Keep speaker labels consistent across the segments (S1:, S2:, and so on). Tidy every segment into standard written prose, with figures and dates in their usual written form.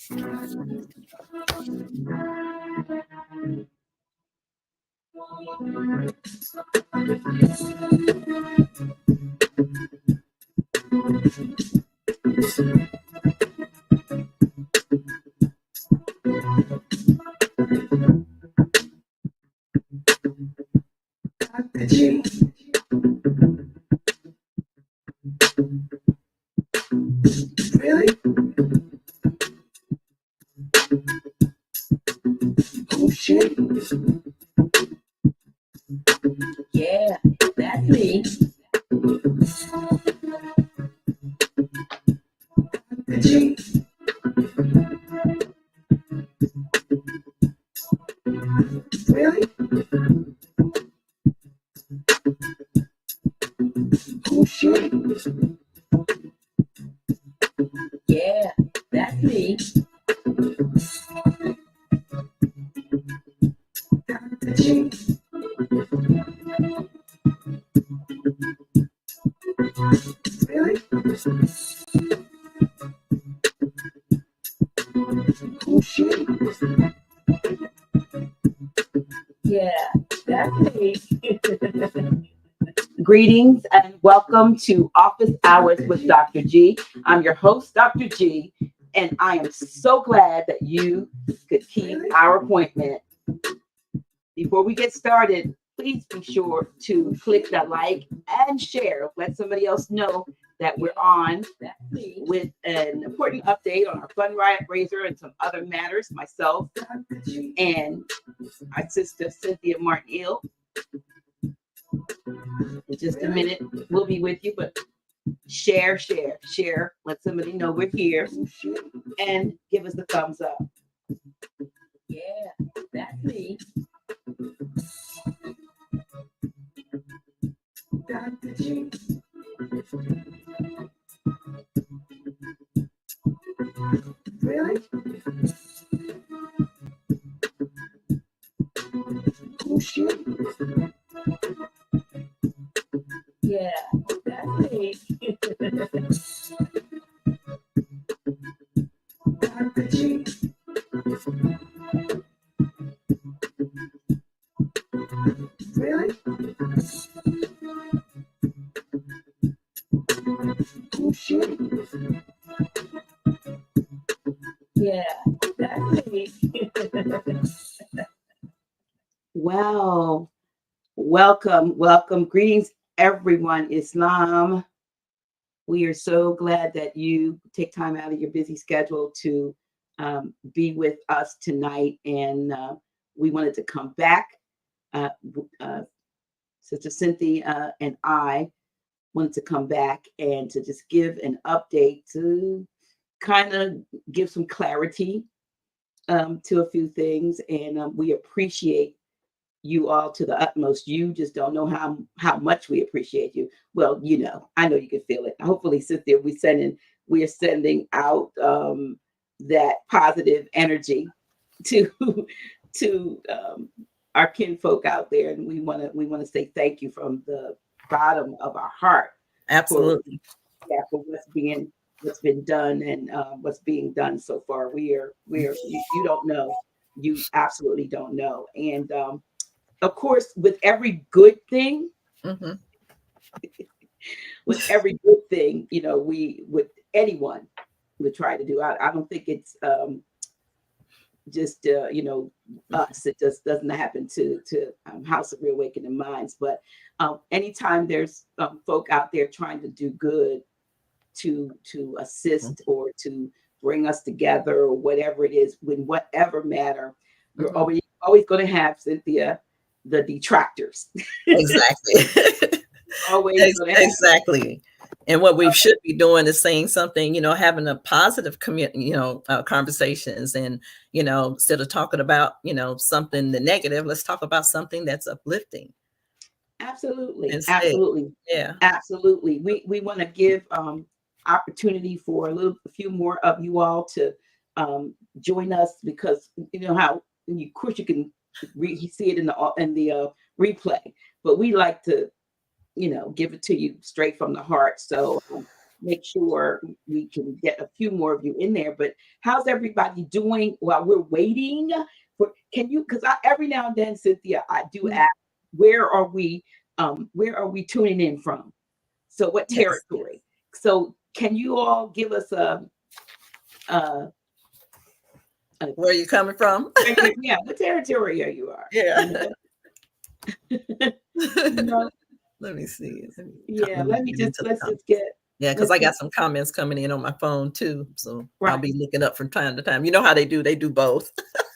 S1: Really? Oh, shit. Yeah, that's me. G. Really? Oh, shit. Yeah, that's me. G. Really? Oh, shit. Yeah, that's me. Greetings and welcome to Office Hours with Dr. G. I'm your host, Dr. G, and I am so glad that you could keep our appointment. Before we get started, please be sure to click the like and share. Let somebody else know that we're on with an important update on our fundraiser and some other matters. Myself and my sister, Cynthia Martin. In just a minute, we'll be with you, but share. Let somebody know we're here and give us the thumbs up. Yeah, that's me. Dr. G. Really? Oh, shit. Yeah, that's me. Dr. G. Really? Oh, shit. Yeah, that's me. Wow. Welcome. Greetings, everyone. Islam. We are so glad that you take time out of your busy schedule to be with us tonight. And we wanted to come back. Sister Cynthia and I wanted to come back and to just give an update to kind of give some clarity to a few things. And we appreciate you all to the utmost. You just don't know how much we appreciate you. Well, I know you can feel it. Hopefully, Cynthia, we are sending out that positive energy to our kinfolk out there, and we want to say thank you from the bottom of our heart.
S2: Absolutely.
S1: For what's been done and what's being done so far. You don't know. You absolutely don't know. And of course, with every good thing, with every good thing, anyone would try to do. I don't think it's just us. It just doesn't happen to House of Reawakening Minds. But anytime there's folk out there trying to do good, to assist or to bring us together or whatever it is, in whatever matter, you're always going to have, Cynthia, the detractors.
S2: Exactly.
S1: Always
S2: exactly. And what we should be doing is saying something, having a positive conversations, and instead of talking about something the negative, let's talk about something that's uplifting.
S1: Absolutely.
S2: Instead.
S1: Absolutely.
S2: Yeah.
S1: Absolutely. We want to give opportunity for a few more of you all to join us, because how, of course, you can see it in the replay, but we like to give it to you straight from the heart. So make sure we can get a few more of you in there. But how's everybody doing while we're waiting for? Can you? Because every now and then, Cynthia, I do ask, where are we tuning in from? So what territory? So can you all give us
S2: where are you coming from?
S1: Yeah, what territory are you?
S2: Yeah.
S1: You know?
S2: Let me see.
S1: Let's just get.
S2: Yeah, because I got some comments coming in on my phone too. So
S1: Right.
S2: I'll be looking up from time to time. You know how they do both.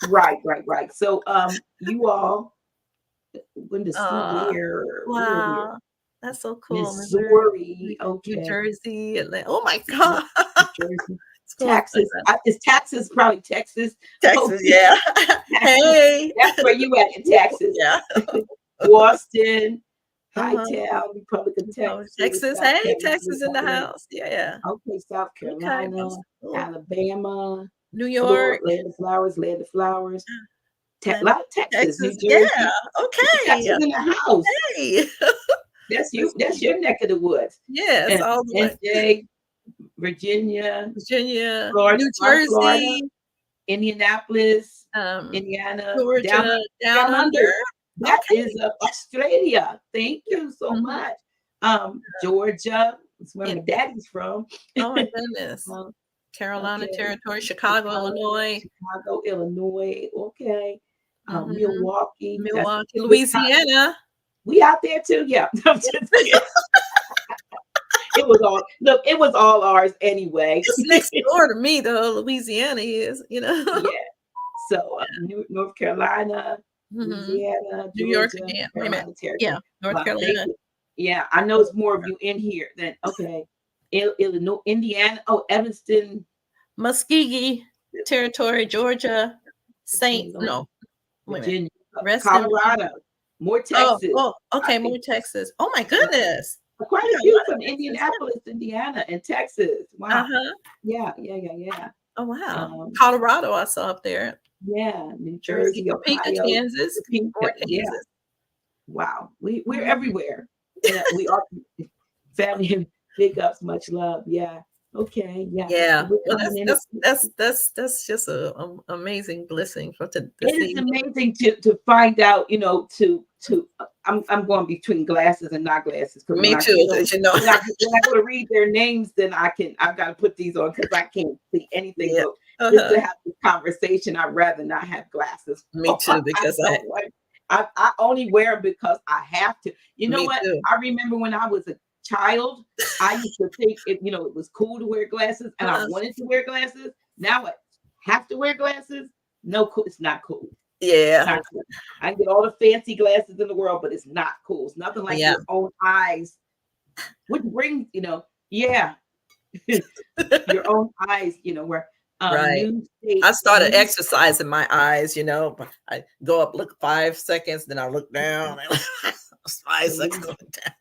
S1: Right. So you all when to see where
S2: wow. That's so cool.
S1: Missouri, okay.
S2: New Jersey, Atlanta. Oh my God.
S1: New Jersey. Texas. Is Texas probably Texas?
S2: Texas, yeah. Hey.
S1: That's where you at in Texas.
S2: Yeah.
S1: Boston, Hightown, Republican Texas.
S2: Texas,
S1: South
S2: hey,
S1: Carolina,
S2: Texas in the house. Yeah.
S1: Okay, South Carolina, Alabama,
S2: New York.
S1: Land of Flowers. A lot of Texas, New Jersey.
S2: Yeah, okay.
S1: Texas in the house.
S2: Hey.
S1: That's you. That's your neck of the woods.
S2: Yes, all the way.
S1: NJ, Virginia,
S2: Florida, New Jersey,
S1: Florida, Indianapolis, Indiana,
S2: Georgia, down under.
S1: That is Australia. Thank you so much. Georgia, that's where my daddy's from.
S2: Oh my goodness. Carolina Territory, Chicago, Illinois.
S1: Okay. Milwaukee,
S2: Louisiana.
S1: We out there too. Yeah. I'm just kidding. It was all ours anyway.
S2: It's next door to me, though. Louisiana is,
S1: Yeah. So North Carolina, Louisiana,
S2: New York,
S1: yeah,
S2: North Carolina.
S1: Yeah, I know it's more of you in here than Illinois, Indiana. Oh, Evanston,
S2: Muskogee Territory, Georgia,
S1: Virginia, Colorado, more Texas.
S2: Oh, okay, more Texas. Oh my goodness.
S1: Quite a few from Indianapolis, Indiana, and Texas. Wow. Yeah.
S2: Oh wow. Colorado, I saw up there.
S1: Yeah, New Jersey,
S2: Topeka, Kansas.
S1: Kansas. Wow, we're everywhere. Yeah, we are family. Big ups, much love. Yeah. Okay. Yeah.
S2: Well, that's just an amazing blessing for to
S1: it
S2: see.
S1: Is amazing to find out. I'm going between glasses and not glasses.
S2: Me too. When
S1: I go to read their names, then I've got to put these on because I can't see anything.
S2: Yeah.
S1: So just to have this conversation, I'd rather not have glasses.
S2: Me too, because
S1: I only wear them because I have to. You know what?
S2: Too.
S1: I remember when I was a child, I used to think it was cool to wear glasses, and I wanted to wear glasses. Now I have to wear glasses. No, cool. It's not cool.
S2: Yeah,
S1: not cool. I can get all the fancy glasses in the world, but it's not cool. It's nothing like your own eyes. Which brings, your own eyes, where.
S2: Right. I started exercising my eyes, I go up, look 5 seconds, then I look down, and 5 seconds going down.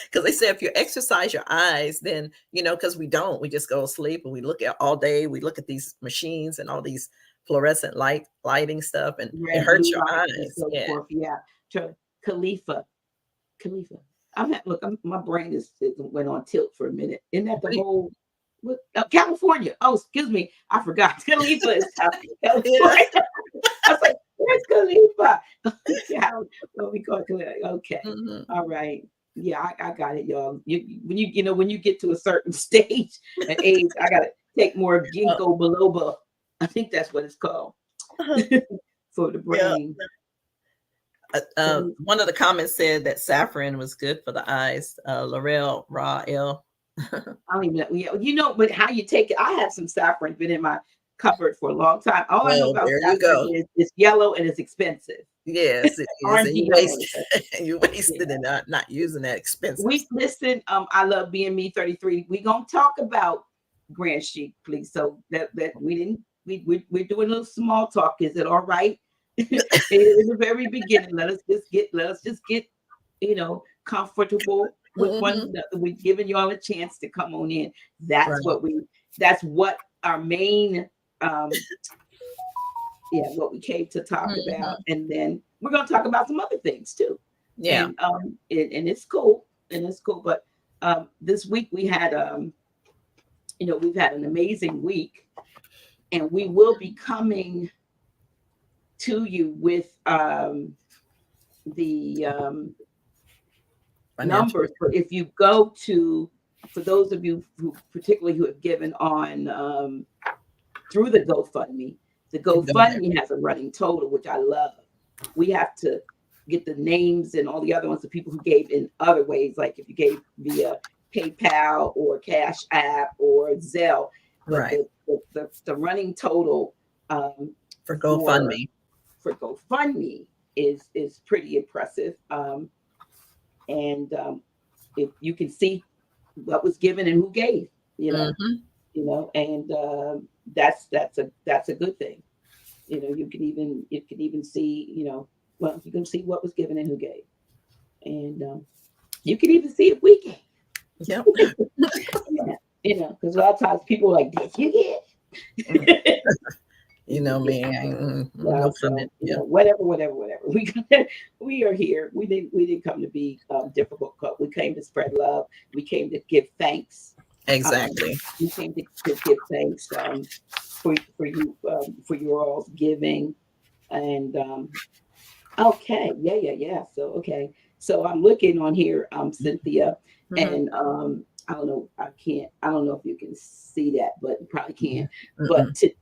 S2: Because they say if you exercise your eyes, then, because we just go to sleep and we look at all day, we look at these machines and all these fluorescent lighting stuff, and it hurts your eyes.
S1: Khalifa. My brain went on tilt for a minute. Isn't that the whole California? Oh, excuse me, I forgot. Khalifa is California. I was like, where's Khalifa? What we call Khalifa? Okay, all right. Yeah, I got it, y'all. When you get to a certain stage and age, I gotta take more ginkgo biloba. I think that's what it's called for the brain.
S2: One of the comments said that saffron was good for the eyes. Laurel Raw L.
S1: I don't even know. But how you take it? I have some saffron been in my cupboard for a long time. All I know about saffron is it's yellow and it's expensive.
S2: Yes, it is. And you wasted and not using that expensive.
S1: Listen. I love being me 33. We gonna talk about Grand Sheik, please. So that we're doing a little small talk. Is it all right? In the very beginning, let us just get comfortable with one another. We're giving y'all a chance to come on in. That's what our main what we came to talk about, and then we're going to talk about some other things too. And it's cool, but this week we had, we've had an amazing week, and we will be coming to you with the numbers. For if you go to, for those of you who particularly who have given on through the GoFundMe, the GoFundMe has a running total, which I love. We have to get the names and all the other ones of people who gave in other ways, like if you gave via PayPal or Cash App or Zelle. But the running total
S2: for GoFundMe
S1: is pretty impressive. And if you can see what was given and who gave, and that's a good thing. You can even see, you can see what was given and who gave, and you can even see if we gave.
S2: Yep.
S1: Because a lot of times people are like, "Did you get?"
S2: Me.
S1: Whatever. We are here. We didn't come to be difficult. We came to spread love. We came to give thanks.
S2: Exactly.
S1: We came to give thanks for you for your all's giving, and okay, yeah. So I'm looking on here, Cynthia, and I don't know. I don't know if you can see that, but you probably can. But to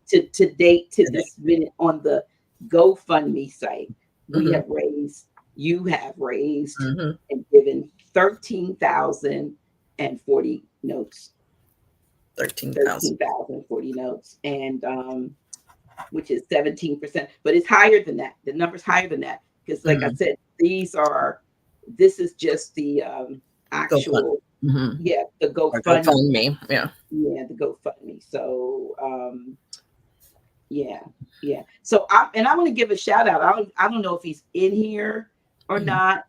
S1: date, to this minute on the GoFundMe site, you have raised and given 13,040 notes. 13,040 notes, and which is 17%. But it's higher than that. The number's higher than that because, like I said, this is just the actual. The GoFundMe. The GoFundMe. So So I'm going to give a shout out. I don't know if he's in here or not,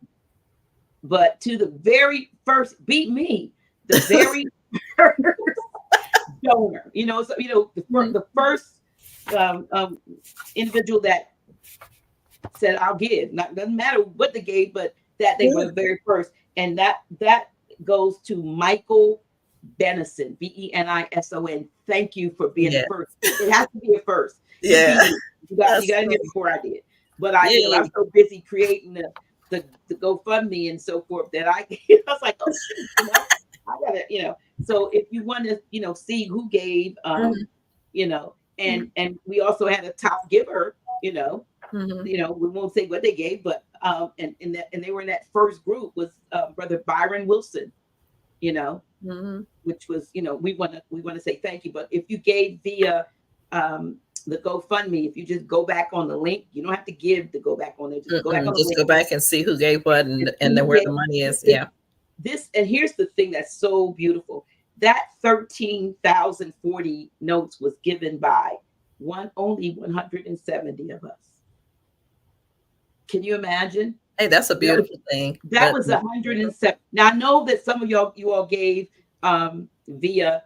S1: but to the very first, beat me, the very first donor. The first individual that said I'll give. Doesn't matter what they gave, but that they were the very first, and that goes to Michael Benison, Benison. Thank you for being the first. It has to be a first.
S2: Yeah,
S1: you got in there before I did, but I was so busy creating the GoFundMe and so forth that I was like, oh, I gotta, So if you want to, see who gave, and we also had a top giver, we won't say what they gave, but and they were in that first group was Brother Byron Wilson, which was, we want to say thank you. But if you gave via the GoFundMe, if you just go back on the link, you don't have to give to go back on there. Just go back on the link.
S2: Go back and see who gave what and where the money is.
S1: This, and here's the thing that's so beautiful. That 13,040 notes was given by only 170 of us. Can you imagine?
S2: Hey, that's a beautiful thing.
S1: That was 107. Now I know that some of you all gave via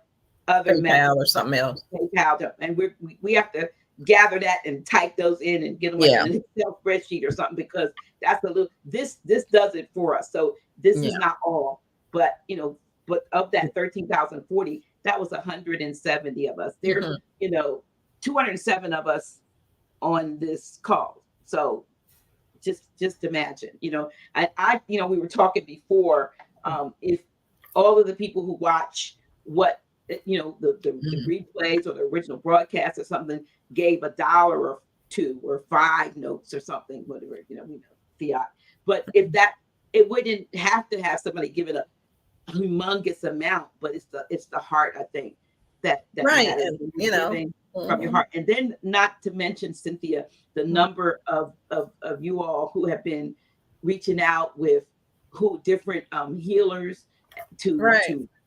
S1: other
S2: PayPal or something else.
S1: PayPal, and we have to gather that and type those in and get them in an Excel spreadsheet or something, because that's a little. This does it for us. So this is not all, but but of that 13,040, that was 170 of us. There's 207 of us on this call. So just imagine, I we were talking before, if all of the people who watch what the replays or the original broadcast or something gave $1 or $2 or $5 notes or something, whatever, we know fiat. But if that, it wouldn't have to have somebody give it a humongous amount, but it's the heart, I think, that
S2: right,
S1: and, from your heart. And then, not to mention, Cynthia, the number of you all who have been reaching out with different healers to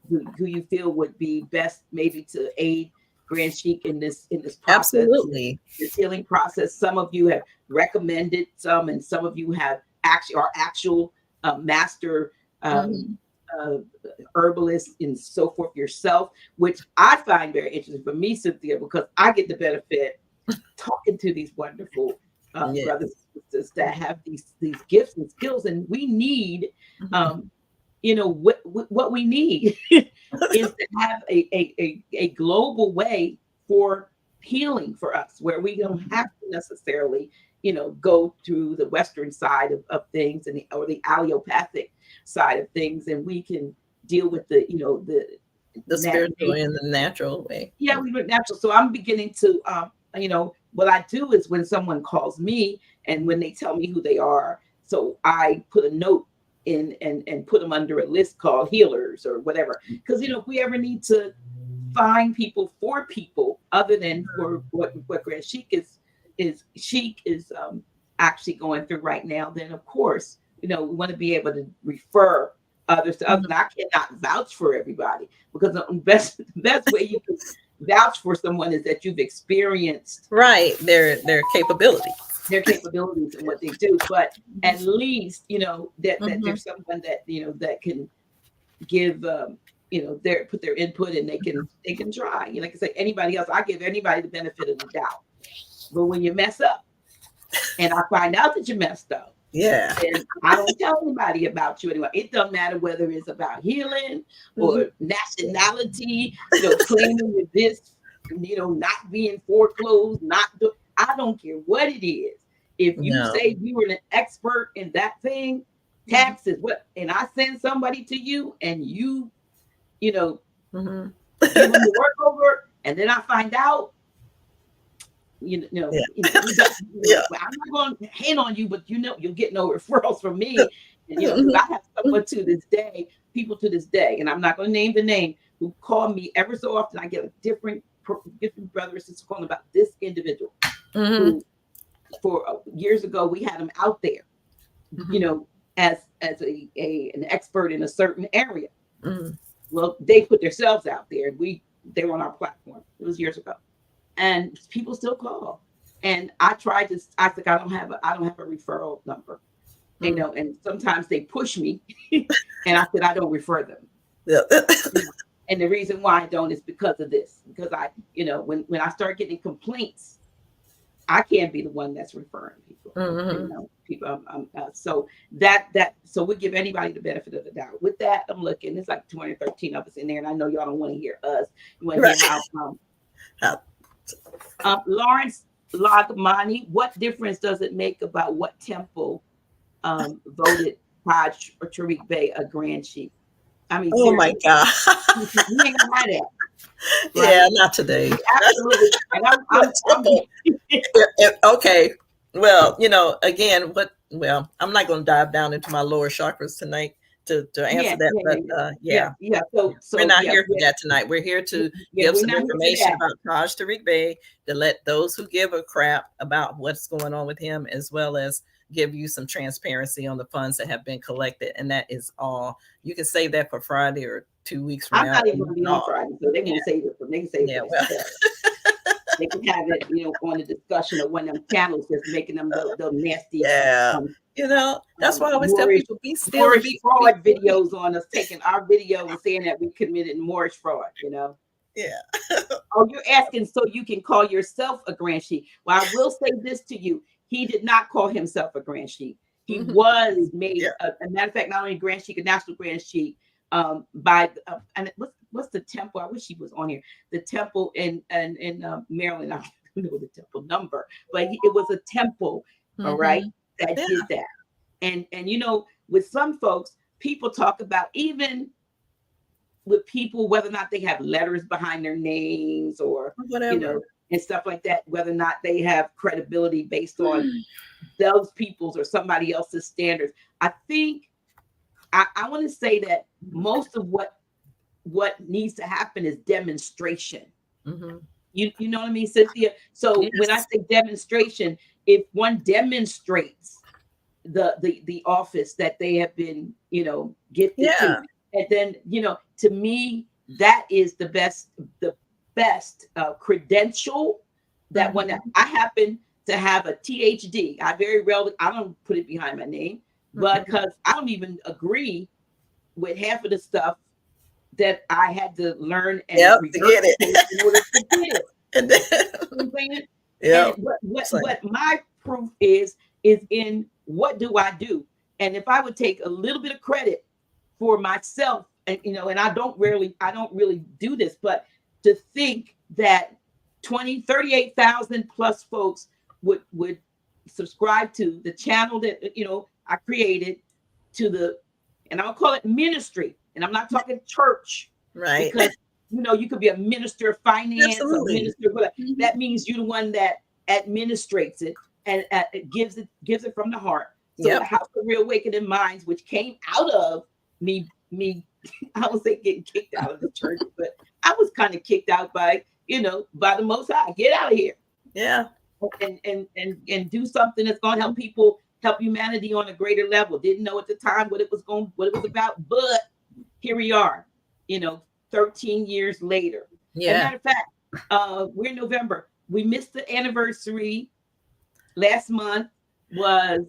S1: who you feel would be best maybe to aid Grand Sheik in this process.
S2: Absolutely.
S1: This healing process. Some of you have recommended some, and some of you have actual master herbalists and so forth yourself, which I find very interesting for me, Cynthia, because I get the benefit talking to these wonderful brothers and sisters that have these gifts and skills, and we need what we need is to have a global way for healing for us, where we don't have to necessarily, go through the Western side of things or the allopathic side of things, and we can deal with the
S2: spiritual and the natural way.
S1: Yeah, we went natural. So I'm beginning to, what I do is when someone calls me and when they tell me who they are, so I put a note in and put them under a list called healers or whatever. Because, if we ever need to find people for people other than for what Grand Sheik is actually going through right now, then of course, we want to be able to refer others to others. And I cannot vouch for everybody, because the best way you can vouch for someone is that you've experienced
S2: their capability,
S1: and what they do. But at least that there's someone that that can give put their input, and they can try. Like I say, anybody else, I give anybody the benefit of the doubt. But when you mess up, and I find out that you messed up, and I don't tell anybody about you anymore. It doesn't matter whether it's about healing or nationality, claiming with this, not being foreclosed, I don't care what it is. If you say you were an expert in that thing, taxes, and I send somebody to you and you give them the work over, and then I find out, I'm not going to hate on you, but you'll get no referrals from me. And, because I have someone people to this day, and I'm not going to name the name, who call me ever so often. I get a different brother or sister calling about this individual who, for years ago, we had him out there, as an expert in a certain area. Well, they put themselves out there, and they were on our platform. It was years ago. And people still call, and I think I don't have a referral number, and sometimes they push me, and I said I don't refer them. And the reason why I don't is because of this, because I, when I start getting complaints, I can't be the one that's referring people. So we give anybody the benefit of the doubt. With that, I'm looking. It's like 213 of us in there, and I know y'all don't want to hear us. You want to hear how. Lawrence Lagmani, what difference does it make about what temple voted Taj Tarik Bey a Grand Sheik? I mean,
S2: oh my God.
S1: You ain't gonna have that.
S2: Right? Yeah, not today.
S1: Absolutely. And
S2: okay. Well, again, I'm not going to dive down into my lower chakras tonight to answer that. But so we're not here for that tonight. We're here to give some information about Taj Tarik Bey, to let those who give a crap about what's going on with him, as well as give you some transparency on the funds that have been collected. And that is all. You can save that for Friday or 2 weeks from now.
S1: I'm not even going to be on Friday, so they can save it for me. They can have it, on the discussion of one of them channels that's making them the nasty.
S2: That's why I always tell people, be still.
S1: Moorish fraud videos on us, taking our video and saying that we committed Moorish fraud,
S2: Yeah.
S1: Oh, you're asking so you can call yourself a Grand Sheik. Well, I will say this to you. He did not call himself a Grand Sheik. He was made, a matter of fact, not only a Grand Sheik, a national Grand Sheik, by, and what's the temple? I wish he was on here. The temple in Maryland. I don't know the temple number, but it was a temple, all right, that did that. And with some folks, people talk about, even with people, whether or not they have letters behind their names or
S2: whatever,
S1: and stuff like that, whether or not they have credibility based on those people's or somebody else's standards. I think I want to say that most of what needs to happen is demonstration. You know what I mean, Cynthia? So when I say demonstration, if one demonstrates the office that they have been, gifted to, and then, to me, that is the best credential that when I happen to have a THD, I don't put it behind my name, but because I don't even agree with half of the stuff that I had to learn and
S2: to get it
S1: in order to get it. What my proof is in what do I do? And if I would take a little bit of credit for myself, and and I don't really do this, but to think that 38,000 plus folks would subscribe to the channel that I created, and I'll call it ministry, and I'm not talking church,
S2: right?
S1: Because you could be a minister of finance,
S2: Absolutely.
S1: a minister, that means you're the one that administrates it and gives it from the heart. So
S2: Yep.
S1: the House of Reawakening Minds, which came out of me, I would say getting kicked out of the church, but I was kind of kicked out by the Most High. Get out of here.
S2: Yeah.
S1: And do something that's going to help people, help humanity on a greater level. Didn't know at the time what it was about, but here we are, 13 years later.
S2: Yeah.
S1: As a matter of fact, we're in November. We missed the anniversary. Last month was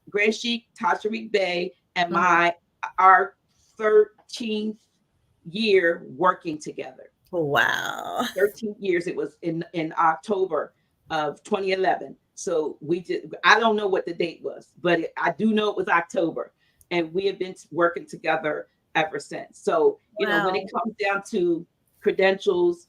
S1: Grand Sheik, Taj Tarik Bey, and our 13th year working together.
S2: Wow.
S1: 13 years. It was in October of 2011. So I don't know what the date was, but I do know it was October, and we have been working together ever since. So, when it comes down to credentials,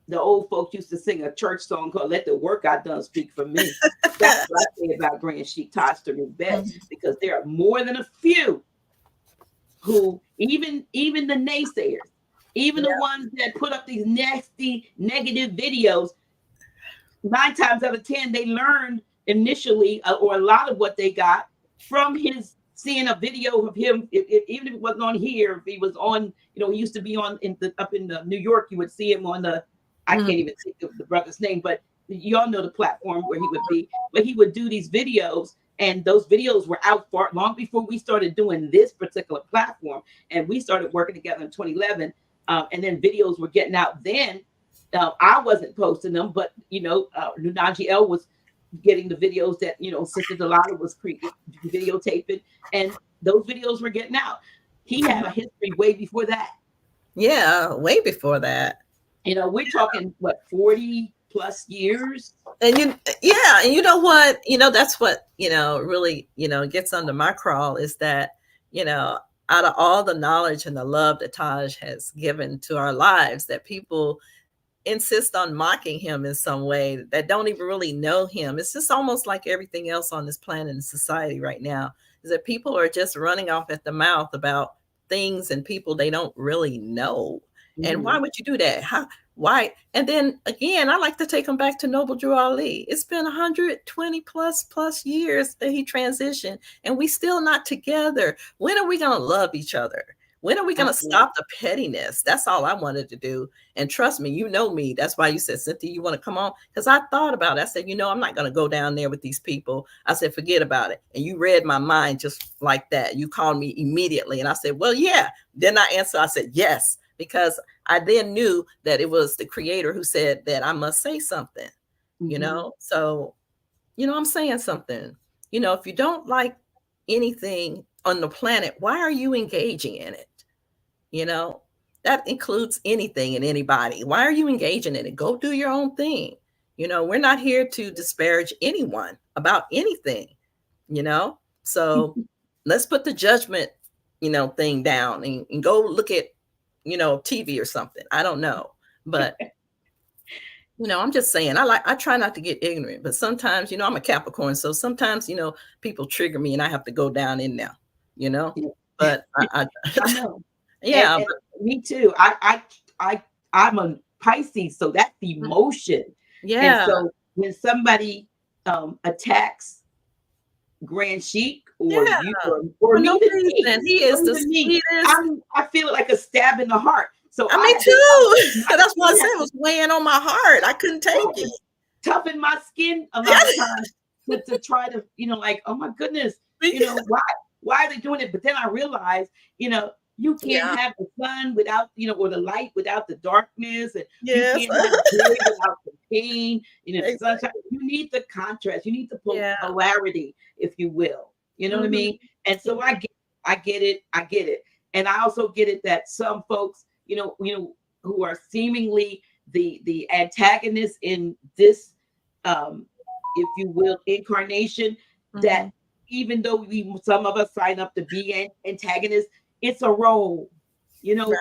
S1: the old folks used to sing a church song called "Let the Work I Done Speak for Me." That's what I say about Grand Sheik, Taj Tarik Bey, because there are more than a few who, even the naysayers, even the ones that put up these nasty negative videos, 9 times out of 10, they learned initially, or a lot of what they got from seeing a video of him, even if it wasn't on here, if he was on, he used to be on up in New York, you would see him on I can't even think of the brother's name, but you all know the platform where he would be, but he would do these videos, and those videos were out long before we started doing this particular platform, and we started working together in 2011, and then videos were getting out then. I wasn't posting them, but Nunaji L was getting the videos that Sister Delata was videotaping, and those videos were getting out. He had a history way before that.
S2: Yeah, way before that.
S1: We're talking 40 plus years.
S2: And and you know what? That's what really gets under my crawl is that out of all the knowledge and the love that Taj has given to our lives, that people insist on mocking him in some way that don't even really know him. It's just almost like everything else on this planet and society right now, is that people are just running off at the mouth about things and people they don't really know. And why would you do that? Why? And then again, I like to take them back to Noble Drew Ali. It's been 120 plus years that he transitioned, and we still not together. When are we going to love each other? When are we going to stop the pettiness? That's all I wanted to do. And trust me, you know me. That's why you said, Cynthia, you want to come on? Because I thought about it. I said, I'm not going to go down there with these people. I said, forget about it. And you read my mind just like that. You called me immediately. And I said, well, yeah. Then I answered, I said, yes, because I then knew that it was the creator who said that I must say something, So, I'm saying something. If you don't like anything on the planet, why are you engaging in it? That includes anything and anybody. Why are you engaging in it? Go do your own thing. We're not here to disparage anyone about anything, so let's put the judgment, thing down and go look at, TV or something. I don't know, but I'm just saying, I try not to get ignorant, but sometimes, I'm a Capricorn. So sometimes, people trigger me and I have to go down in there, but I
S1: know.
S2: Yeah,
S1: and me too. I'm a Pisces, so that's emotion.
S2: Yeah.
S1: And so when somebody attacks Grand Sheik or you or me,
S2: he is the sweetest.
S1: I feel it like a stab in the heart. So
S2: me too. That's why I said it was weighing on my heart. I couldn't take it.
S1: Toughen my skin a lot of times to try to, like, oh my goodness, why are they doing it? But then I realized, you can't have the sun without, or the light without the darkness, and you can't have joy without the pain. Sunshine. You need the contrast. You need the polarity, if you will. You know what I mean? And so I get it. And I also get it that some folks, who are seemingly the antagonists in this, if you will, incarnation, that even though some of us sign up to be antagonists, it's a role. You know,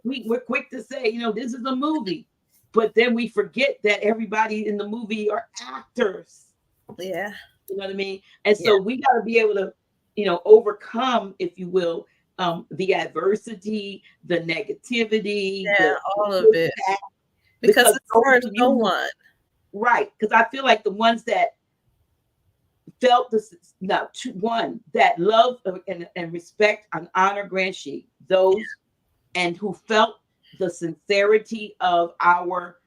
S1: we're quick to say, you know, this is a movie, but then we forget that everybody in the movie are actors.
S2: Yeah.
S1: You know what I mean? And so we got to be able to, you know, overcome, if you will, the adversity, the negativity,
S2: all of it, because it serves no one.
S1: Right. Because I feel like the ones that felt this, one that love and respect and honor Grand Sheik, those and who felt the sincerity of our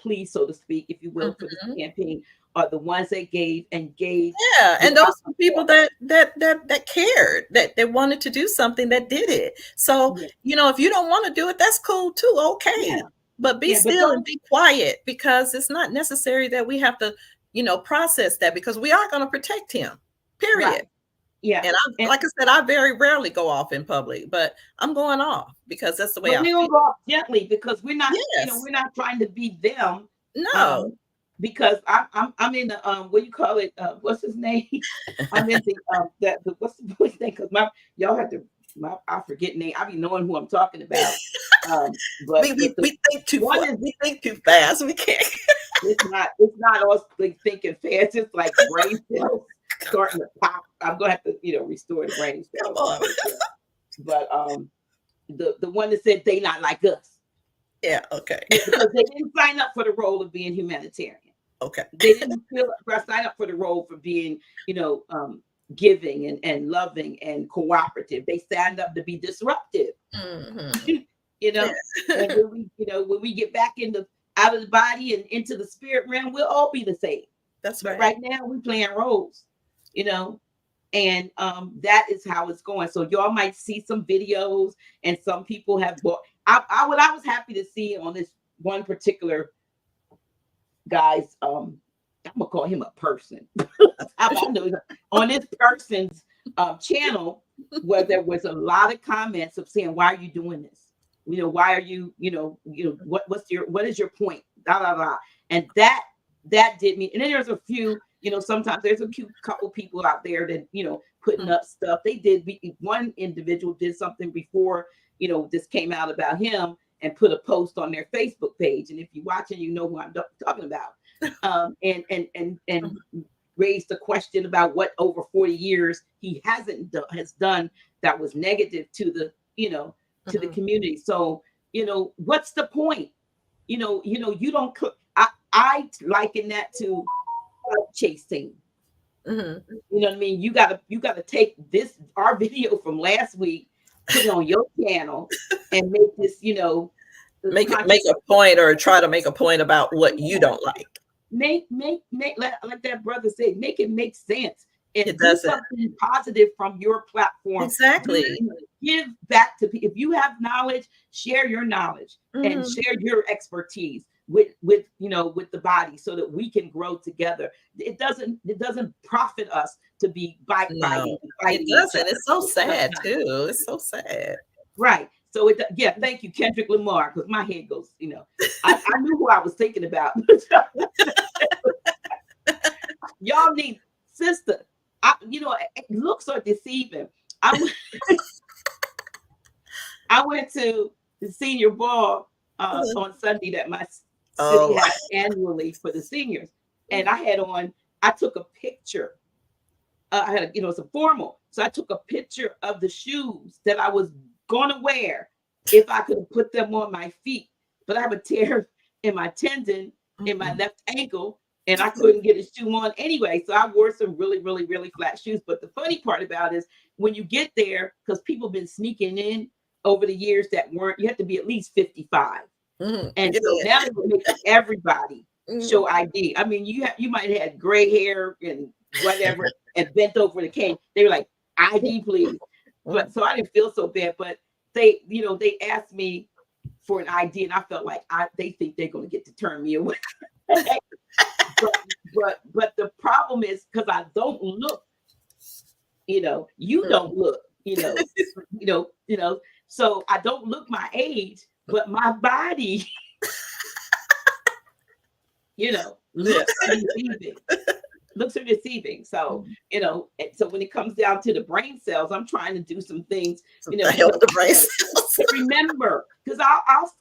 S1: plea, so to speak, if you will, for this campaign, are the ones that gave.
S2: Yeah, and those are people that cared, that they wanted to do something, that did it. So you know, if you don't want to do it, that's cool too. Okay, but be still and be quiet, because it's not necessary that we have to, you know, process that, because we are going to protect him. Period.
S1: Right. Yeah.
S2: And like I said, I very rarely go off in public, but I'm going off because that's the way I feel.
S1: We'll go off gently, because we're not, you know, we're not trying to be them.
S2: No.
S1: Because I'm in the what do you call it? What's his name? I'm in the what's the boy's name? Because y'all have to, I forget name. I be knowing who I'm talking about. But
S2: we think too fast. We think too fast. We can't.
S1: It's not us like thinking fast. It's like brain cells starting to pop. I'm gonna have to, you know, restore the brain cells. But the one that said they not like us.
S2: Yeah. Okay.
S1: Because they didn't sign up for the role of being humanitarian.
S2: Okay.
S1: They didn't sign up for the role for being, you know, giving and loving and cooperative. They signed up to be disruptive. You know, and when we get back out of the body and into the spirit realm, we'll all be the same.
S2: That's right.
S1: But right now we're playing roles, you know, and that is how it's going. So y'all might see some videos, and some people have bought. What I was happy to see on this one particular guy's, I'm gonna call him a person. I know on this person's channel, where there was a lot of comments of saying, "Why are you doing this? You know, why are you, what is your point?" Da da da. And that did me. And then there's a few, you know, sometimes there's a cute couple people out there that, you know, putting up stuff. They did. One individual did something before, you know, this came out about him, and put a post on their Facebook page. And if you're watching, you know who I'm talking about. And raised the question about what over 40 years he has done that was negative to the, you know, to the community. So, you know, what's the point? You know, you don't cook. I liken that to chasing. You know what I mean? You gotta take our video from last week, put it on your channel, and make this, you know,
S2: make a point, or try to make a point about what you don't like.
S1: Make like that brother said, make it make sense. And
S2: it
S1: do something positive from your platform.
S2: Exactly.
S1: Give back to people. If you have knowledge, share your knowledge and share your expertise with the body, so that we can grow together. It doesn't profit us to be fighting.
S2: It doesn't. It's so sad too. It's so sad.
S1: Right. So thank you, Kendrick Lamar, because my head goes, you know, I knew who I was thinking about. Y'all need, sister. Looks are deceiving. I went to the senior ball on Sunday that my city has annually for the seniors, and I took a picture. It's a formal, so I took a picture of the shoes that I was gonna wear if I could put them on my feet, but I have a tear in my tendon in my left ankle, and I couldn't get a shoe on anyway. So I wore some really, really, really flat shoes. But the funny part about it is when you get there, because people have been sneaking in over the years that you have to be at least 55. And so now they're making everybody show ID. I mean, you might have had gray hair and whatever and bent over the cane. They were like, ID, please. But so I didn't feel so bad. But they asked me for an ID, and I felt like they think they're going to get to turn me away. but the problem is, because I don't look, you don't look, so I don't look my age, but my body, looks deceiving. looks are deceiving. So, and so when it comes down to the brain cells, I'm trying to do some things,
S2: To help the brain cells.
S1: to remember, because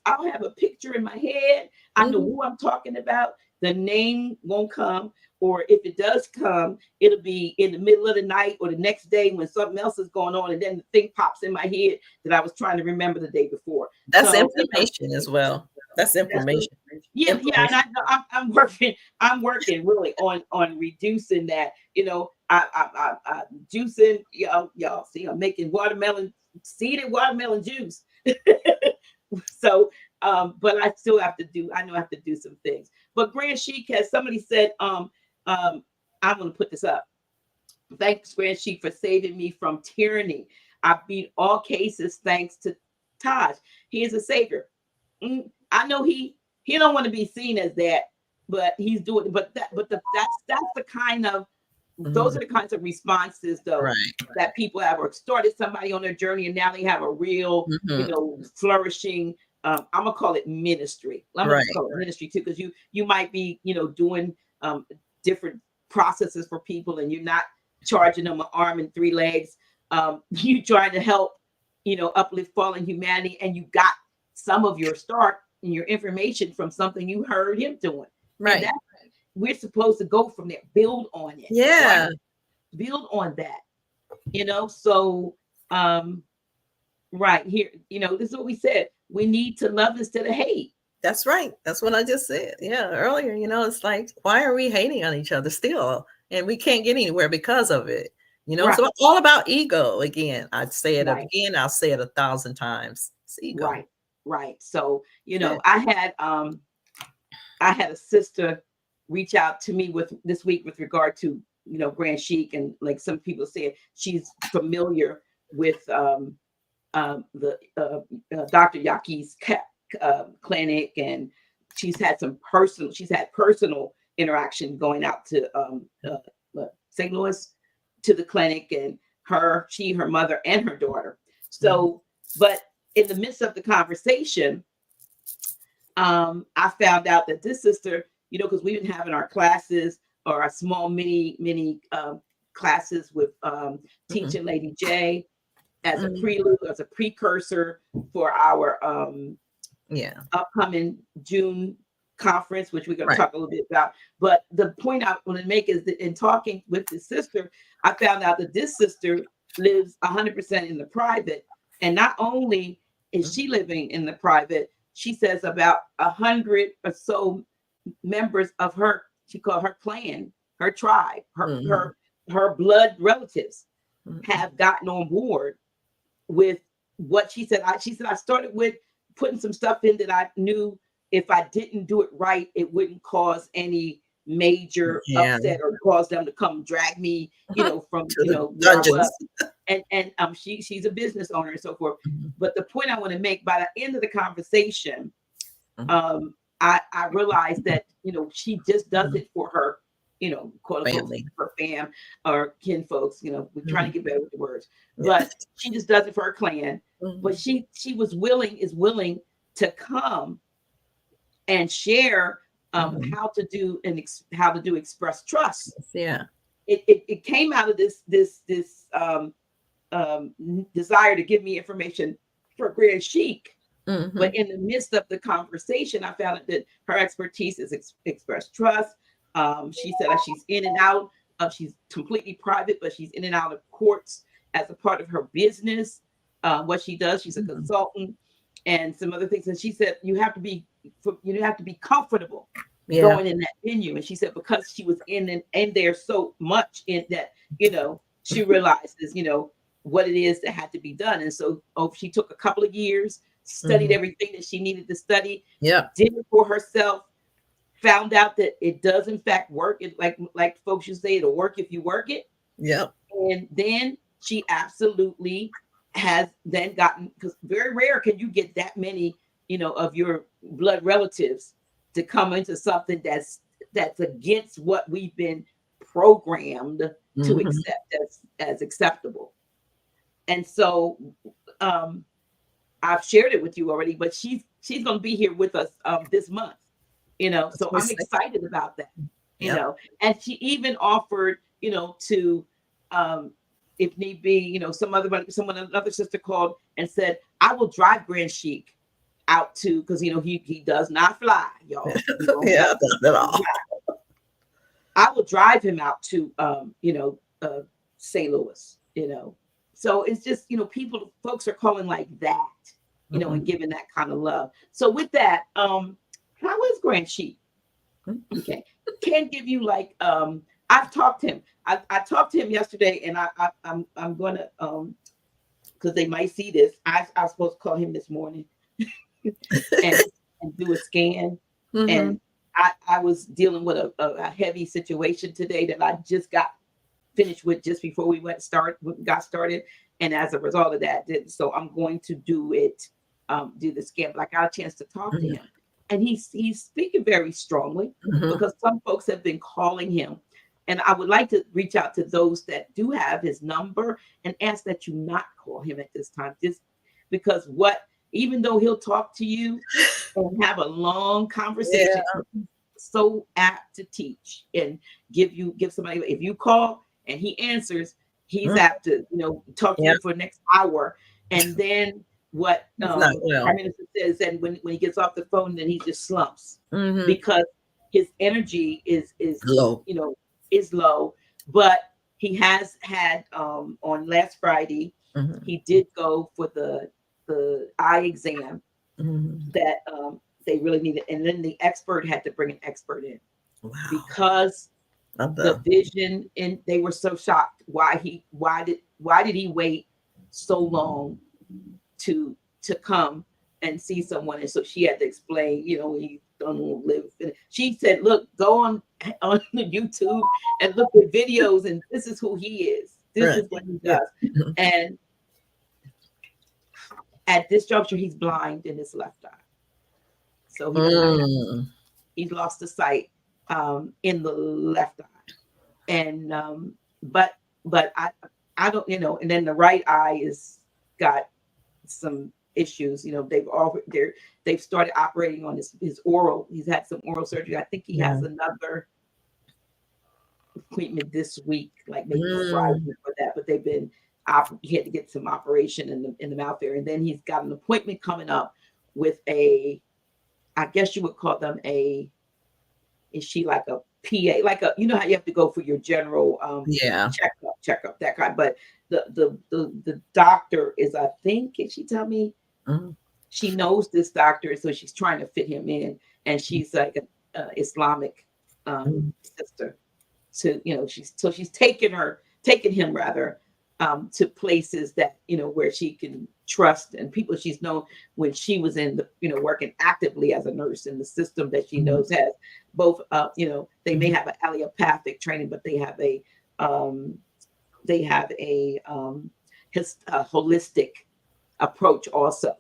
S1: I'll have a picture in my head. I know who I'm talking about. The name won't come, or if it does come, it'll be in the middle of the night or the next day when something else is going on, and then the thing pops in my head that I was trying to remember the day before.
S2: That's information as well. That's information.
S1: Yeah, and I'm working. I'm working really on reducing that. I'm juicing. Y'all see, I'm making seeded watermelon juice. So, but I still have to do. I know I have to do some things. But Grand Sheik, has somebody said, I'm going to put this up. Thanks, Grand Sheik, for saving me from tyranny. I beat all cases thanks to Taj. He is a savior. I know he don't want to be seen as that, but he's doing. But that's the kind of those are the kinds of responses though that people have, or started somebody on their journey and now they have a real flourishing. I'm gonna call it ministry. I'm gonna call it ministry too, because you might be doing different processes for people, and you're not charging them an arm and 3 legs. You trying to help uplift fallen humanity, and you got some of your start and your information from something you heard him doing. Right. We're supposed to go from there, build on it.
S2: Yeah.
S1: Right? Build on that. So right here, this is what we said. We need to love instead of hate.
S2: That's right. That's what I just said. Yeah, earlier, it's like, why are we hating on each other still? And we can't get anywhere because of it. So it's all about ego again. I'd say it again. I'll say it 1,000 times. It's ego.
S1: Right. So, I had a sister reach out to me this week with regard to, Grand Sheik, and like some people said, she's familiar with the Dr. Yaki's clinic, and she's had personal interaction going out to St. Louis to the clinic, and her mother and her daughter. So, but in the midst of the conversation, I found out that this sister, because we've been having our classes, or our small mini classes with teaching Lady J as a prelude, as a precursor for our upcoming June conference, which we're going to talk a little bit about. But the point I want to make is that in talking with this sister, I found out that this sister lives 100% in the private. And not only is she living in the private, she says about 100 or so members of her, she called her clan, her tribe, her blood relatives have gotten on board with what she said. She said, I started with putting some stuff in that I knew if I didn't do it right, it wouldn't cause any major upset or cause them to come drag me, from,
S2: dungeons.
S1: And she's a business owner and so forth. But the point I want to make, by the end of the conversation, I realized that, she just does it for her, quote unquote,
S2: family,
S1: her fam or kin folks, we're trying to get better with the words, but she just does it for her clan. But she is willing to come and share how to do express trust.
S2: Yeah.
S1: It came out of this desire to give me information for Grand Sheik. But in the midst of the conversation, I found out that her expertise is express trust. She said that she's in and out. She's completely private, but she's in and out of courts as a part of her business. What she does, she's a consultant and some other things. And she said you have to be comfortable going in that venue. And she said because she was in there so much in that, she realizes, what it is that had to be done. And so she took a couple of years, studied everything that she needed to study, did it for herself, found out that it does in fact work. It like folks you say, it'll work if you work it. And then she absolutely has then gotten, because very rare can you get that many, of your blood relatives to come into something that's against what we've been programmed to accept as acceptable. And so I've shared it with you already, but she's going to be here with us this month, so I'm excited about that. you know, and she even offered, you know, to, if need be, you know, another sister called and said, I will drive Grand Sheik out to, because, you know, he does not fly, y'all.
S2: Yeah, that's at all.
S1: I will drive him out to, you know, St. Louis, you know. So it's just, you know, folks are calling like that, you know, and giving that kind of love. So with that, how is Grand Sheik? Okay. Can't give you like, I've talked to him. I talked to him yesterday, and I'm gonna, because they might see this. I was supposed to call him this morning and do a scan. And I was dealing with a heavy situation today that I just got finished with just before we got started. And as a result of that, so I'm going to do the scan. But I got a chance to talk to him, and he's speaking very strongly because some folks have been calling him. And I would like to reach out to those that do have his number and ask that you not call him at this time, just because even though he'll talk to you and have a long conversation, he's so apt to teach and give somebody, if you call and he answers, he's apt to, you know, talk to you for the next hour. And then what Prime Minister says, and when he gets off the phone, then he just slumps because his energy is
S2: low,
S1: you know, is low. But he has had on last Friday, he did go for the eye exam that they really needed, and then the expert had to bring an expert in because the vision, and they were so shocked why did he wait so long to come and see someone. And so she had to explain, you know, he don't live. She said, look, go on YouTube and look at videos, and this is who he is. This is what he does. And at this juncture, he's blind in his left eye. So he's lost the sight in the left eye. And but I don't, you know, and then the right eye is got some issues. You know, they've started operating on his oral. He's had some oral surgery. I think he has another appointment this week, like maybe Friday for that. But they've been he had to get some operation in the mouth there, and then he's got an appointment coming up with I guess you would call them is she like a PA, like you know how you have to go for your general checkup, that kind. But the doctor is, I think, can she tell me? She knows this doctor, so she's trying to fit him in, and she's like an Islamic sister. So, you know, she's taking him rather to places that, you know, where she can trust, and people she's known when she was in the, you know, working actively as a nurse in the system that she knows has both, you know, they may have an allopathic training, but they have a holistic approach also.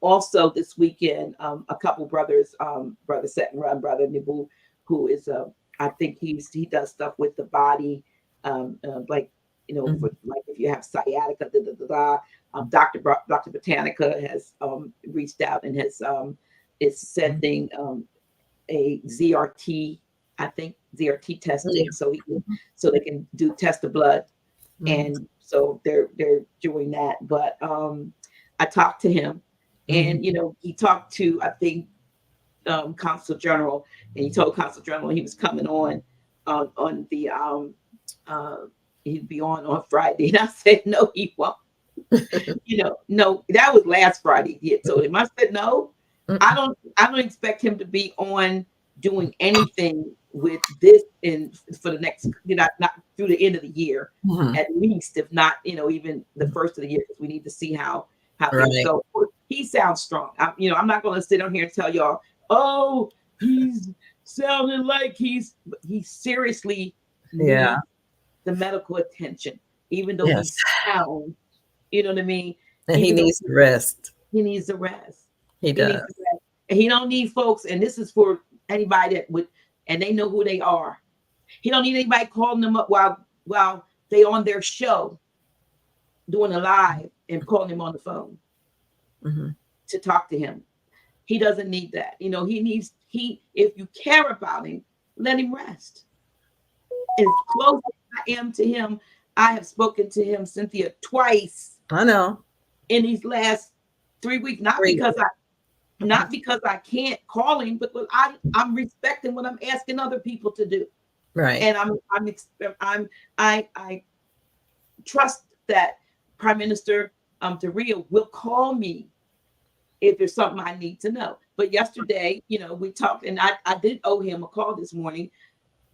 S1: Also this weekend, a couple brothers, Brother Set and Run, Brother Nibu, who is I think he does stuff with the body, like, you know, for, like if you have sciatica, Dr. Botanica has reached out and is sending a ZRT, I think ZRT testing, so they can test the blood, and so they're doing that. But I talked to him, and you know, he talked to, I think, Consul General, and he told Consul General he was coming on the he'd be on Friday, and I said no, he won't. You know, no, that was last Friday. He had told him. I said no, I don't expect him to be on doing anything with this for the next, you know, not through the end of the year, at least, if not, you know, even the first of the year, because we need to see how things go. He sounds strong. I'm not going to sit on here and tell y'all, oh, he's sounding like he's seriously needs the medical attention, even though he sounds, you know what I mean?
S2: And he needs to rest.
S1: He needs the rest.
S2: He does.
S1: And he don't need folks, and this is for anybody that would, and they know who they are. He don't need anybody calling them up while they on their show doing a live and calling him on the phone to talk to him. He doesn't need that. You know, if you care about him, let him rest. As close as I am to him, I have spoken to him, Cynthia, twice
S2: I know.
S1: in these last 3 weeks. Not because I can't call him, but I'm respecting what I'm asking other people to do.
S2: Right.
S1: And I trust that Prime Minister Daria will call me if there's something I need to know. But yesterday, we talked, and I did owe him a call this morning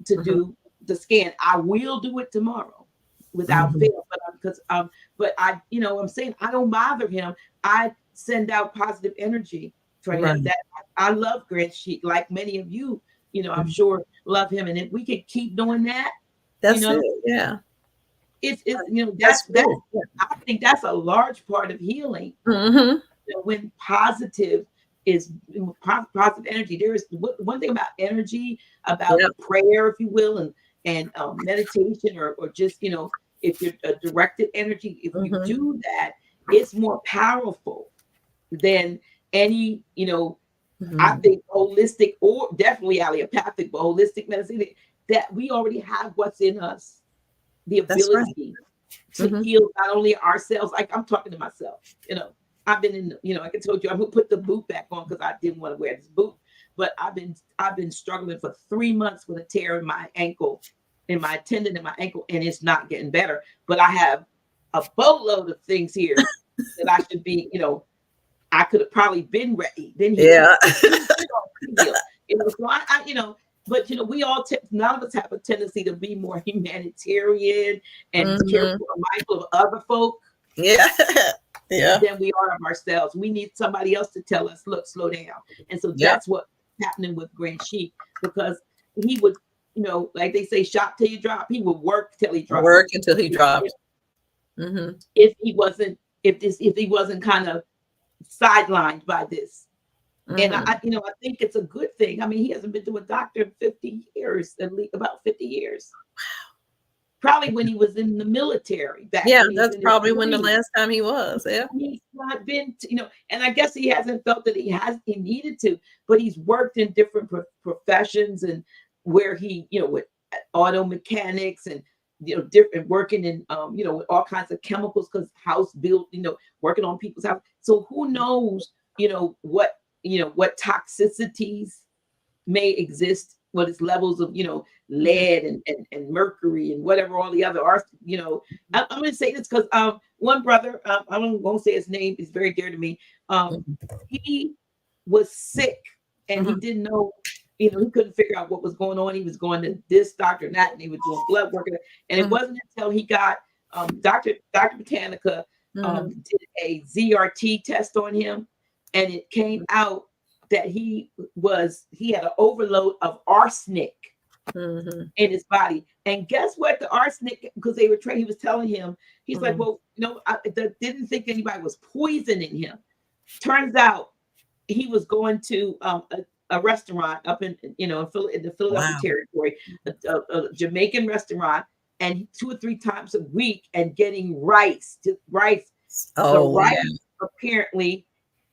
S1: to do the scan. I will do it tomorrow without fail. But I'm saying I don't bother him. I send out positive energy for him. That I love Grant Sheik, like many of you, I'm sure love him. And if we could keep doing that,
S2: that's it. Yeah.
S1: It's I think that's a large part of healing. When positive energy. There is one thing about energy, about prayer, if you will, and meditation, or just if you're a directed energy, if you do that, it's more powerful than any I think holistic, or definitely allopathic, but holistic medicine, that we already have what's in us, the ability to heal not only ourselves. Like I'm talking to myself, I've been in, like I told you, I'm gonna put the boot back on because I didn't want to wear this boot. But I've been struggling for 3 months with a tear in my ankle, in my tendon in my ankle, and it's not getting better. But I have a boatload of things here that I should be, I could have probably been ready. Then
S2: yeah.
S1: But we all none of us have a tendency to be more humanitarian and careful and mindful of other folk.
S2: Yeah.
S1: Than we are of ourselves. We need somebody else to tell us, look, slow down. And so that's what's happening with Grant Sheik, because he would, like they say, shop till you drop. He would work till he dropped.
S2: Work until he dropped.
S1: If he wasn't kind of sidelined by this. And I think it's a good thing. I mean, he hasn't been to a doctor in 50 years, at least about 50 years. Wow. Probably when he was in the military.
S2: That's probably when the last time he was. Yeah.
S1: He's not been, and I guess he hasn't felt that he needed to, but he's worked in different professions, and where he, with auto mechanics and, different working in, with all kinds of chemicals, because house built, working on people's house. So who knows, what toxicities may exist, what its levels of, lead and mercury and whatever, all the other are, I'm going to say this because one brother, I won't say his name, he's very dear to me. He was sick and he didn't know, he couldn't figure out what was going on. He was going to this doctor and that, and he was doing blood work. And it wasn't until he got Dr. Botanica did a ZRT test on him, and it came out that he had an overload of arsenic in his body. And guess what? The arsenic, because they were trained, he was telling him, he's like, well, I didn't think anybody was poisoning him. Turns out he was going to a restaurant up in the Philadelphia territory, a Jamaican restaurant, and 2 or 3 times a week, and getting rice. Apparently,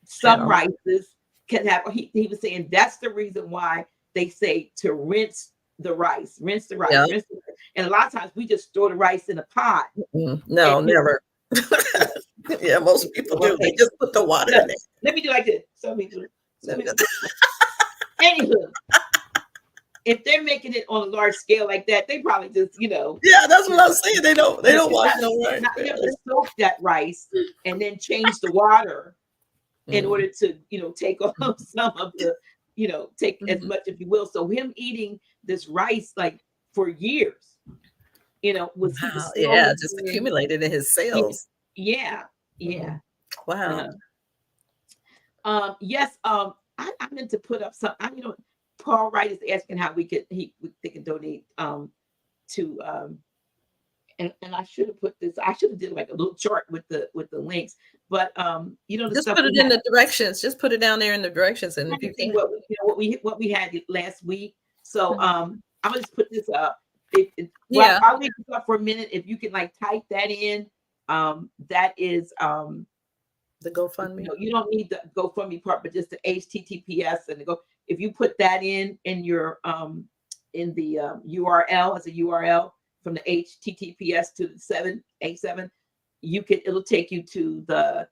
S1: some rices can have. He was saying that's the reason why they say to rinse the rice. And a lot of times we just throw the rice in a pot.
S2: No, never. Yeah, most people do. They just put the water in it.
S1: Let me do like this. Anywho, if they're making it on a large scale like that, they probably just,
S2: Yeah, that's what I'm saying. They don't wash no rice.
S1: You have to soak that rice and then change the water in order to, take off some of the, take as much, if you will. So him eating this rice like for years, was
S2: just accumulated in his cells.
S1: Yeah.
S2: Wow.
S1: Yes. I meant to put up some. Paul Wright is asking how they can donate to and I should have put this. I should have did like a little chart with the links. But
S2: just put it in the directions. Just put it down there in the directions, and if you
S1: see what we had last week. So I'm gonna just put this up. I'll leave this up for a minute. If you can type that in, that is
S2: the GoFundMe.
S1: You don't need the GoFundMe part, but just the HTTPS and if you put that in your in the URL as a URL from the HTTPS to the 7A7, it'll take you to the,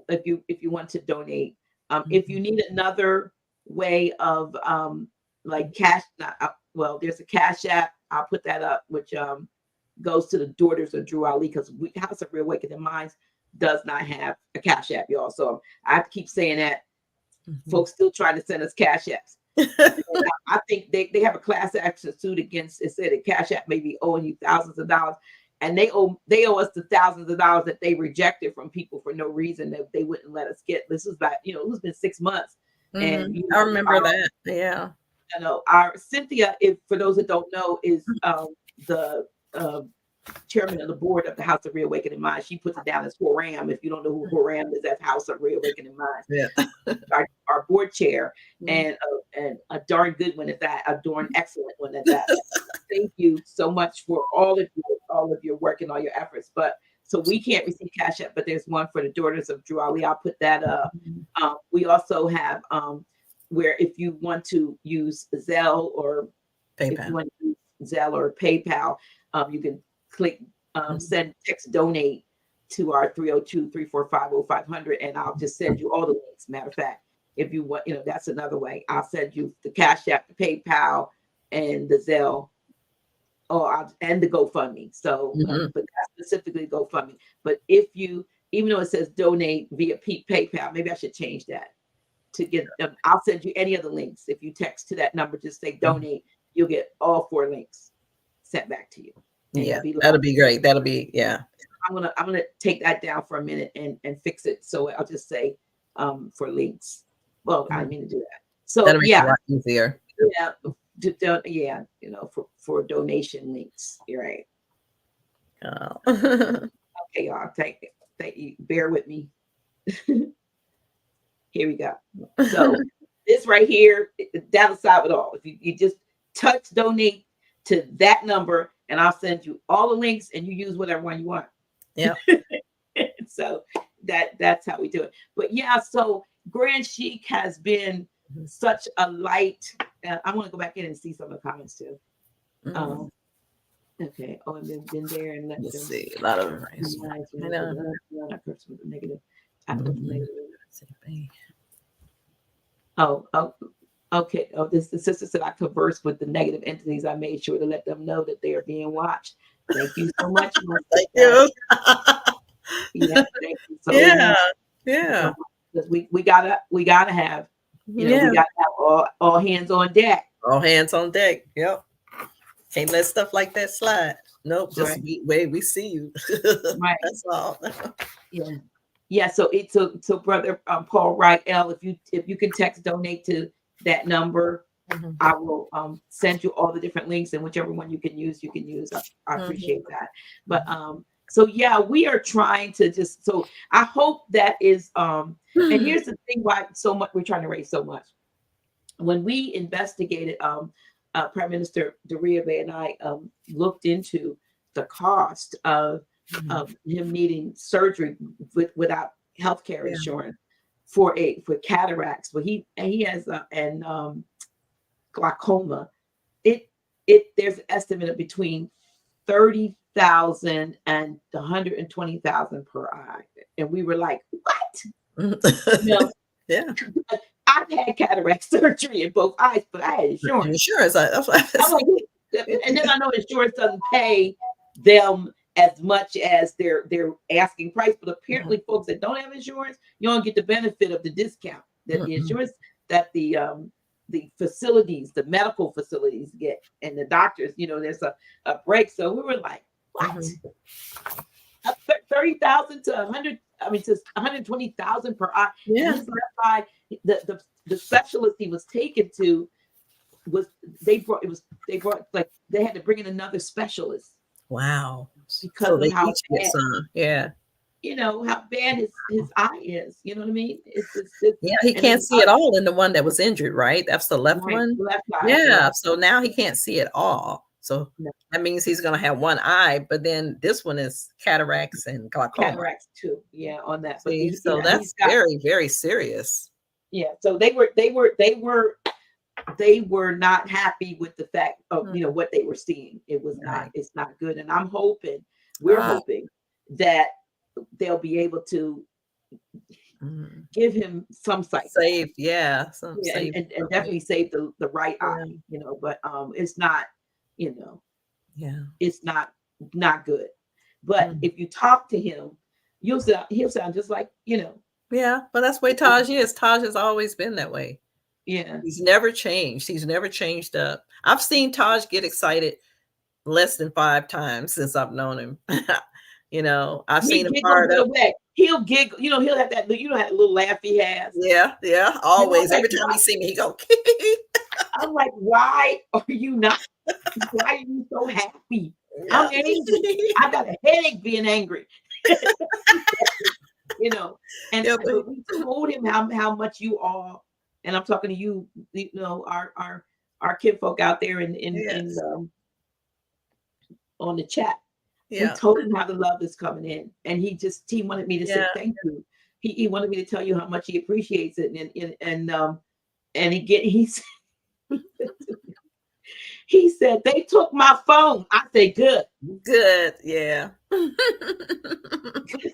S1: if you want to donate. If you need another way of like cash, there's a Cash App. I'll put that up, which goes to the Daughters of Drew Ali, because House of Reawakening Minds does not have a Cash App, y'all. So I have to keep saying that. Folks still trying to send us Cash Apps. I think they have a class action suit against, it said that Cash App may be owing you thousands of dollars, and they owe us the thousands of dollars that they rejected from people for no reason, that they wouldn't let us get. This was about, it's been 6 months. And
S2: I remember that. Yeah.
S1: Our Cynthia, if for those that don't know, is the chairman of the board of the House of Reawakening Minds. She puts it down as Horam. If you don't know who Horam is, that's House of Reawakening Minds.
S2: Yeah.
S1: our board chair, and a darn good one at that, a darn excellent one at that. Thank you so much for all of your work and all your efforts. But so we can't receive Cash App, but there's one for the Daughters of Drew Ali. I'll put that up. We also have where if you want to use Zelle or
S2: PayPal.
S1: If you want to use Zelle or PayPal, you can click send text donate to our 302-345-0500, and I'll just send you all the links. Matter of fact, if you want, that's another way. I'll send you the Cash App, the PayPal, and the Zelle, and the GoFundMe. So, but that's specifically GoFundMe. But if you, even though it says donate via PayPal, maybe I should change that to get them. I'll send you any of the links. If you text to that number, just say donate, you'll get all 4 links sent back to you.
S2: Yeah, that'll be great. That'll be, yeah.
S1: I'm gonna take that down for a minute and fix it. So I'll just say for links. Well, I mean to do that. So
S2: that'll make it a lot easier.
S1: Yeah, for donation links. You're right.
S2: Oh.
S1: Okay, y'all. Thank you. Bear with me. Here we go. So this right here, that'll solve it all. If you just touch donate to that number, and I'll send you all the links, and you use whatever one you want.
S2: Yeah.
S1: So that's how we do it. But yeah, so Grand Sheik has been such a light. I want to go back in and see some of the comments too. Okay. Oh, and they've been there and let's
S2: see a lot of them.
S1: Negative. Oh, okay. Oh, the sister said I conversed with the negative entities. I made sure to let them know that they are being watched. Thank you so much.
S2: Thank you.
S1: Yeah, thank you so
S2: much.
S1: Yeah. Because we gotta have, we gotta have all hands on deck.
S2: All hands on deck. Yep. Can't let stuff like that slide. Nope. Just wait. We see you.
S1: Right.
S2: That's all.
S1: Yeah. Yeah. So so brother Paul Wright L, if you can text donate to that number, I will send you all the different links, and whichever one you can use. I appreciate that. But so yeah, we are trying to so I hope that is and here's the thing why so much we're trying to raise so much. When we investigated, Prime Minister Tarik Bey and I looked into the cost of him needing surgery without healthcare insurance for cataracts, but he has glaucoma. There's an estimate of between 30,000 and 120,000 per eye, and we were like, what?
S2: Yeah.
S1: I've had cataract surgery in both eyes, but I had insurance.
S2: Insurance. That's what
S1: and then I know insurance doesn't pay them as much as their asking price, but apparently folks that don't have insurance, you don't get the benefit of the discount that the insurance that the facilities, the medical facilities get, and the doctors, there's a break. So we were like, what? 30,000 to 100, to 120,000 per eye.
S2: Yeah.
S1: And that's why the specialist he was taken to they had to bring in another specialist.
S2: Wow.
S1: Because
S2: so
S1: of
S2: they
S1: how
S2: each get some. Yeah.
S1: How bad his eye is. You know what I mean? It's
S2: he can't see it all in the one that was injured, right? That's the left one.
S1: Left eye.
S2: Yeah. Right. So now he can't see it all. So that means he's going to have one eye, but then this one is cataracts and glaucoma.
S1: Cataracts too. Yeah, on that.
S2: See, so that's very, very serious.
S1: Yeah. So they were they were not happy with the fact of what they were seeing. It was not. It's not good. And we're hoping that they'll be able to give him some sight.
S2: Save,
S1: and definitely save the right eye. But it's not. It's not good. But if you talk to him, he'll sound just like
S2: Yeah, but that's the way Taj is. Taj has always been that way.
S1: Yeah,
S2: he's never changed. He's never changed up. I've seen Taj get excited less than 5 times since I've known him. I've seen him fired up.
S1: He'll giggle. He'll have that. That little laugh he has.
S2: Yeah. Always. Every time he see me, he go.
S1: I'm like, why are you not? Why are you so happy? Yeah. I'm angry. I got a headache being angry. And we told him how much you all, and I'm talking to you, our kinfolk out there in on the chat. Yeah. We told him how the love is coming in, and he wanted me to say thank you. He wanted me to tell you how much he appreciates it, and he said they took my phone. I say good,
S2: yeah.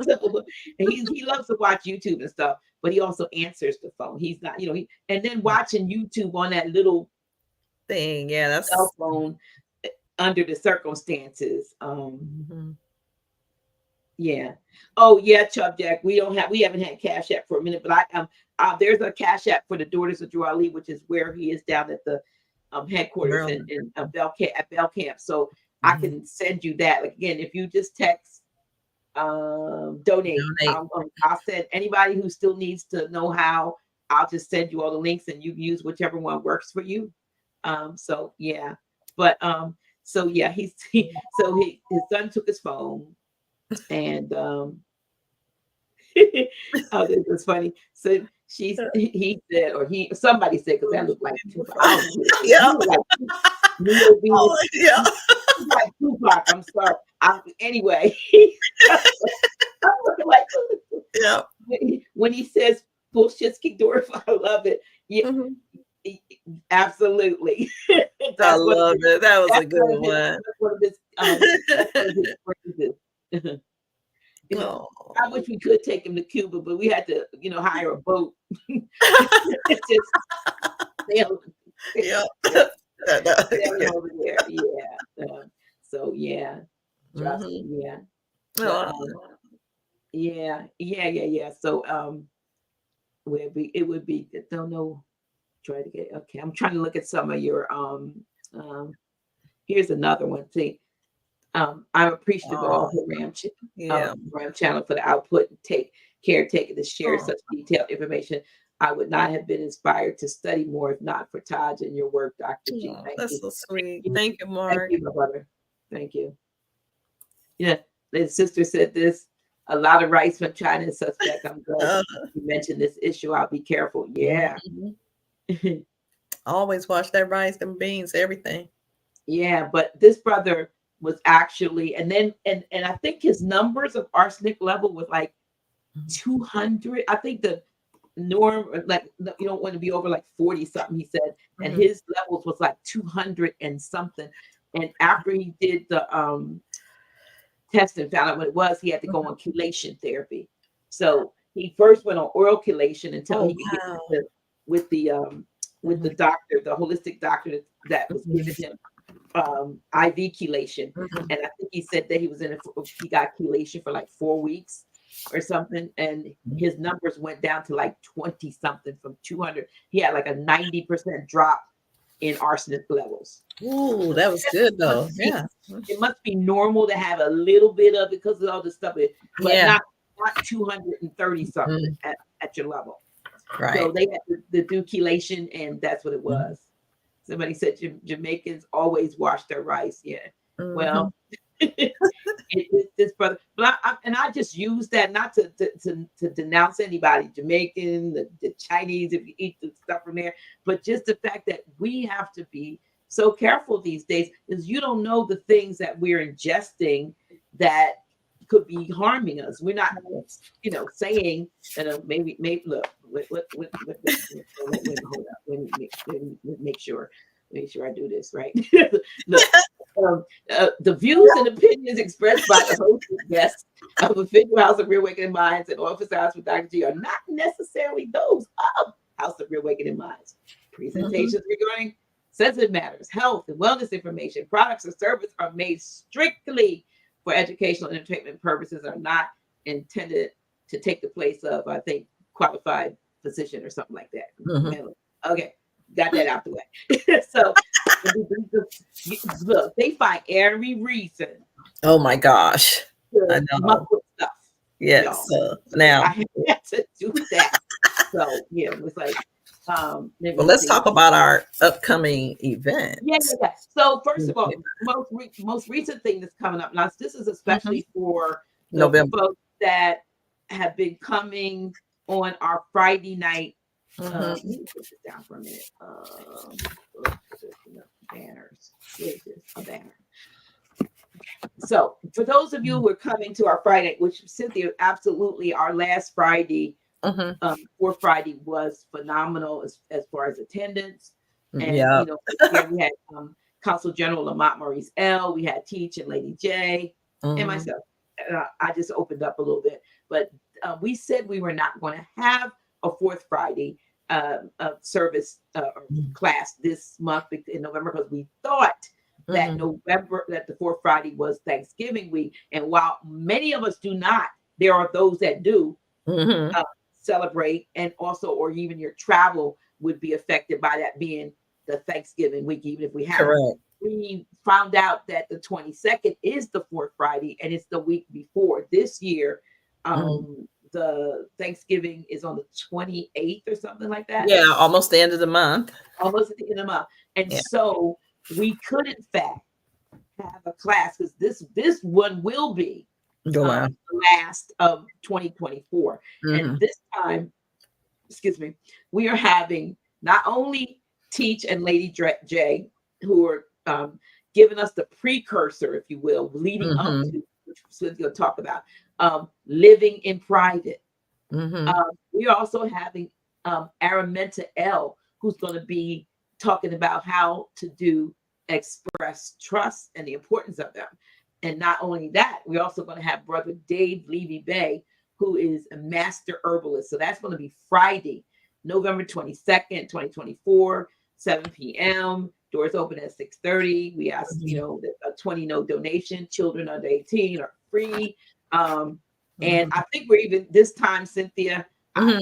S1: So, he loves to watch YouTube and stuff, but he also answers the phone. He's not, and then watching YouTube on that little
S2: thing, that's
S1: cell phone under the circumstances. Yeah. Oh yeah, Chub Jack. We haven't had Cash App for a minute, but there's a Cash App for the Daughters of Drew Ali, which is where he is down at the headquarters in Bell Camp. So I can send you that. Like, again, if you just text donate. I'll send anybody who still needs to know how. I'll just send you all the links, and you use whichever one works for you. So yeah, but so yeah, his son took his phone, and it was funny. So somebody said, because that looked like Tupac. Like Tupac. I'm sorry. Anyway, I'm looking like when he says bullshit kick door, I love it. Yeah, absolutely.
S2: I love it. That was a good one.
S1: That's one of his phrases. I wish we could take him to Cuba, but we had to, hire a boat. Sail over there. Yeah. So yeah. Trust me, yeah. Yeah. So it would be don't know. Try to get okay. I'm trying to look at some of your here's another one. See, I'm appreciative of all the Ram channel for the output and taking to share such detailed information. I would not have been inspired to study more if not for Taj and your work, Dr. G.
S2: That's so sweet. Thank you, Mark.
S1: Thank you, my brother. Thank you. Yeah, the sister said this. A lot of rice from China is suspect. I'm glad you mentioned this issue. I'll be careful. Yeah.
S2: Always wash that rice and beans, everything.
S1: Yeah, but this brother was actually, and I think his numbers of arsenic level was like 200. I think the norm, like, you don't want to be over like 40 something, he said, and his levels was like 200 and something. And after he did the test and found out what it was, he had to go on chelation therapy. So he first went on oral chelation until he could get with the doctor, the holistic doctor that was giving him IV chelation. And I think he said that he got chelation for like 4 weeks or something, and his numbers went down to like 20 something from 200. He had like a 90% drop in arsenic levels.
S2: Ooh, that was good though. Yeah,
S1: it must be normal to have a little bit of it because of all this stuff, but not 230 something at your level. Right. So they had to do chelation, and that's what it was. Somebody said Jamaicans always wash their rice. Yeah. Well, this brother, but I just use that not to denounce anybody, Jamaican, the Chinese, if you eat the stuff from there, but just the fact that we have to be so careful these days, because you don't know the things that we're ingesting that could be harming us. We're not, saying, maybe look, hold up, let me make sure I do this right. Look, the views and opinions expressed by the host and guests of Official House of Reawakening Minds and Office Hours with Dr. G are not necessarily those of House of Reawakening Minds. Presentations regarding sensitive matters, health and wellness information, products or services are made strictly for educational and entertainment purposes, are not intended to take the place of, I think, qualified physician or something like that. Okay, got that out the way. So, look, they find every reason.
S2: Oh my gosh. I know.
S1: Stuff.
S2: Yes. Now
S1: I had to do that. So yeah, it was like,
S2: well, let's talk about our upcoming event.
S1: Yeah. So first of all, most recent thing that's coming up now. This is especially for November folks that have been coming on our Friday night. Let me put this down for a minute. Banners. A banner. So for those of you who are coming to our Friday, which Cynthia, absolutely, our last Friday. For Friday was phenomenal as far as attendance, and we had Consul General Lamont Maurice L. We had Teach and Lady J and myself. I just opened up a little bit, but we said we were not going to have a fourth Friday service class this month in November because we thought that the fourth Friday was Thanksgiving week, and while many of us do not, there are those that do. Celebrate, and also, or even your travel would be affected by that being the Thanksgiving week, even if we have. We found out that the 22nd is the fourth Friday, and it's the week before. This year, the Thanksgiving is on the 28th or something like that.
S2: Yeah, almost the end of the month.
S1: Almost at the end of the month, and so we could, in fact, have a class because this one will be. The last of 2024. And this time, we are having not only Teach and Lady J, who are giving us the precursor, if you will, leading up to, which Cynthia will talk about, living in private. We are also having Araminta L, who's going to be talking about how to do express trust and the importance of them. And not only that, we're also going to have Brother Dave Levy Bey, who is a master herbalist. So that's going to be Friday, November 22nd, 2024, 7 p.m. Doors open at 6:30. We ask, a 20 no donation. Children under 18 are free. And I think we're even this time, Cynthia, I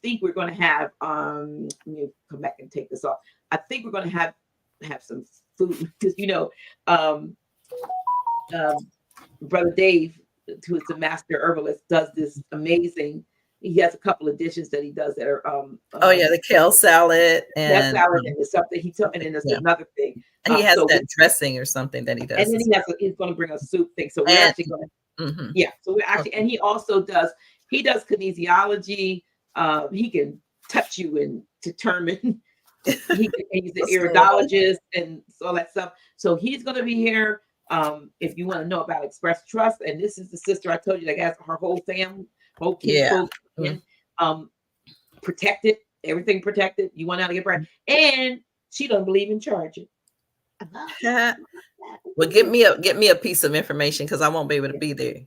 S1: think we're going to have, let me come back and take this off. I think we're going to have some food because, Brother Dave, who is the master herbalist, does this amazing. He has a couple of dishes that he does that are
S2: the kale salad and
S1: something he took, and then there's another thing.
S2: And he has that dressing or something that he does.
S1: And then he's going to bring a soup thing. So we're actually going to So we're actually and he also does kinesiology. He can touch you and determine. He's the iridologist and all that stuff. So he's going to be here. If you want to know about Express Trust, and this is the sister I told you that has her whole family, whole kids, protected, everything protected. You want to get pregnant, and she doesn't believe in charging.
S2: Well, get me a piece of information because I won't be able to be there.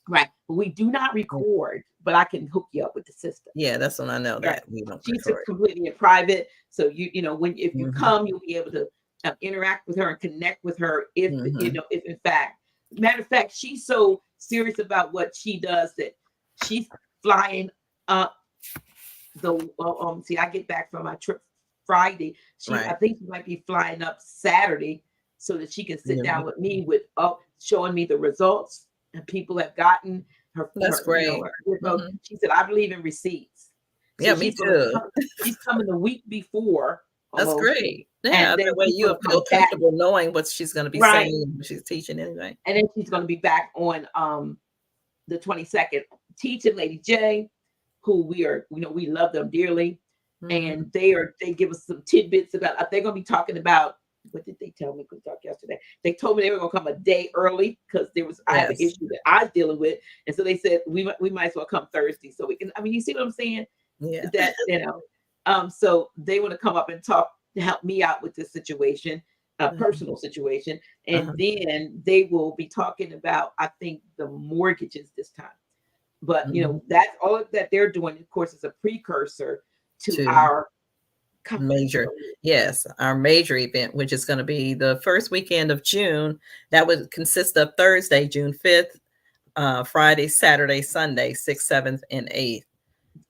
S1: Right, but we do not record, but I can hook you up with the sister.
S2: Yeah, that's when I know that we don't.
S1: She's completely in private, so if you come, you'll be able to interact with her and connect with her if in fact, matter of fact, she's so serious about what she does that she's flying up I get back from my trip Friday. I think she might be flying up Saturday so that she can sit down with me with showing me the results and people have gotten her.
S2: That's great.
S1: She said, I believe in receipts.
S2: So me too.
S1: She's coming the week before.
S2: That's great. Yeah, that way you feel comfortable knowing what she's going to be saying when she's teaching anyway. And
S1: then she's going to be back on the 22nd, teaching Lady J, who we love them dearly, and they give us some tidbits about. They're going to be talking about what did they tell me? Good talk yesterday. They told me they were going to come a day early because I have an
S2: Yes.
S1: issue that I was dealing with, and so they said we might as well come Thursday so we can. I mean, you see what I'm saying?
S2: Yeah.
S1: That so they want to come up and talk to help me out with this situation, personal situation, and then they will be talking about, I think, the mortgages this time. But that's all that they're doing. Of course, is a precursor to our
S2: major, yes, our major event, which is going to be the first weekend of June. That would consist of Thursday, June 5th, Friday, Saturday, Sunday, 6th, 7th, and 8th.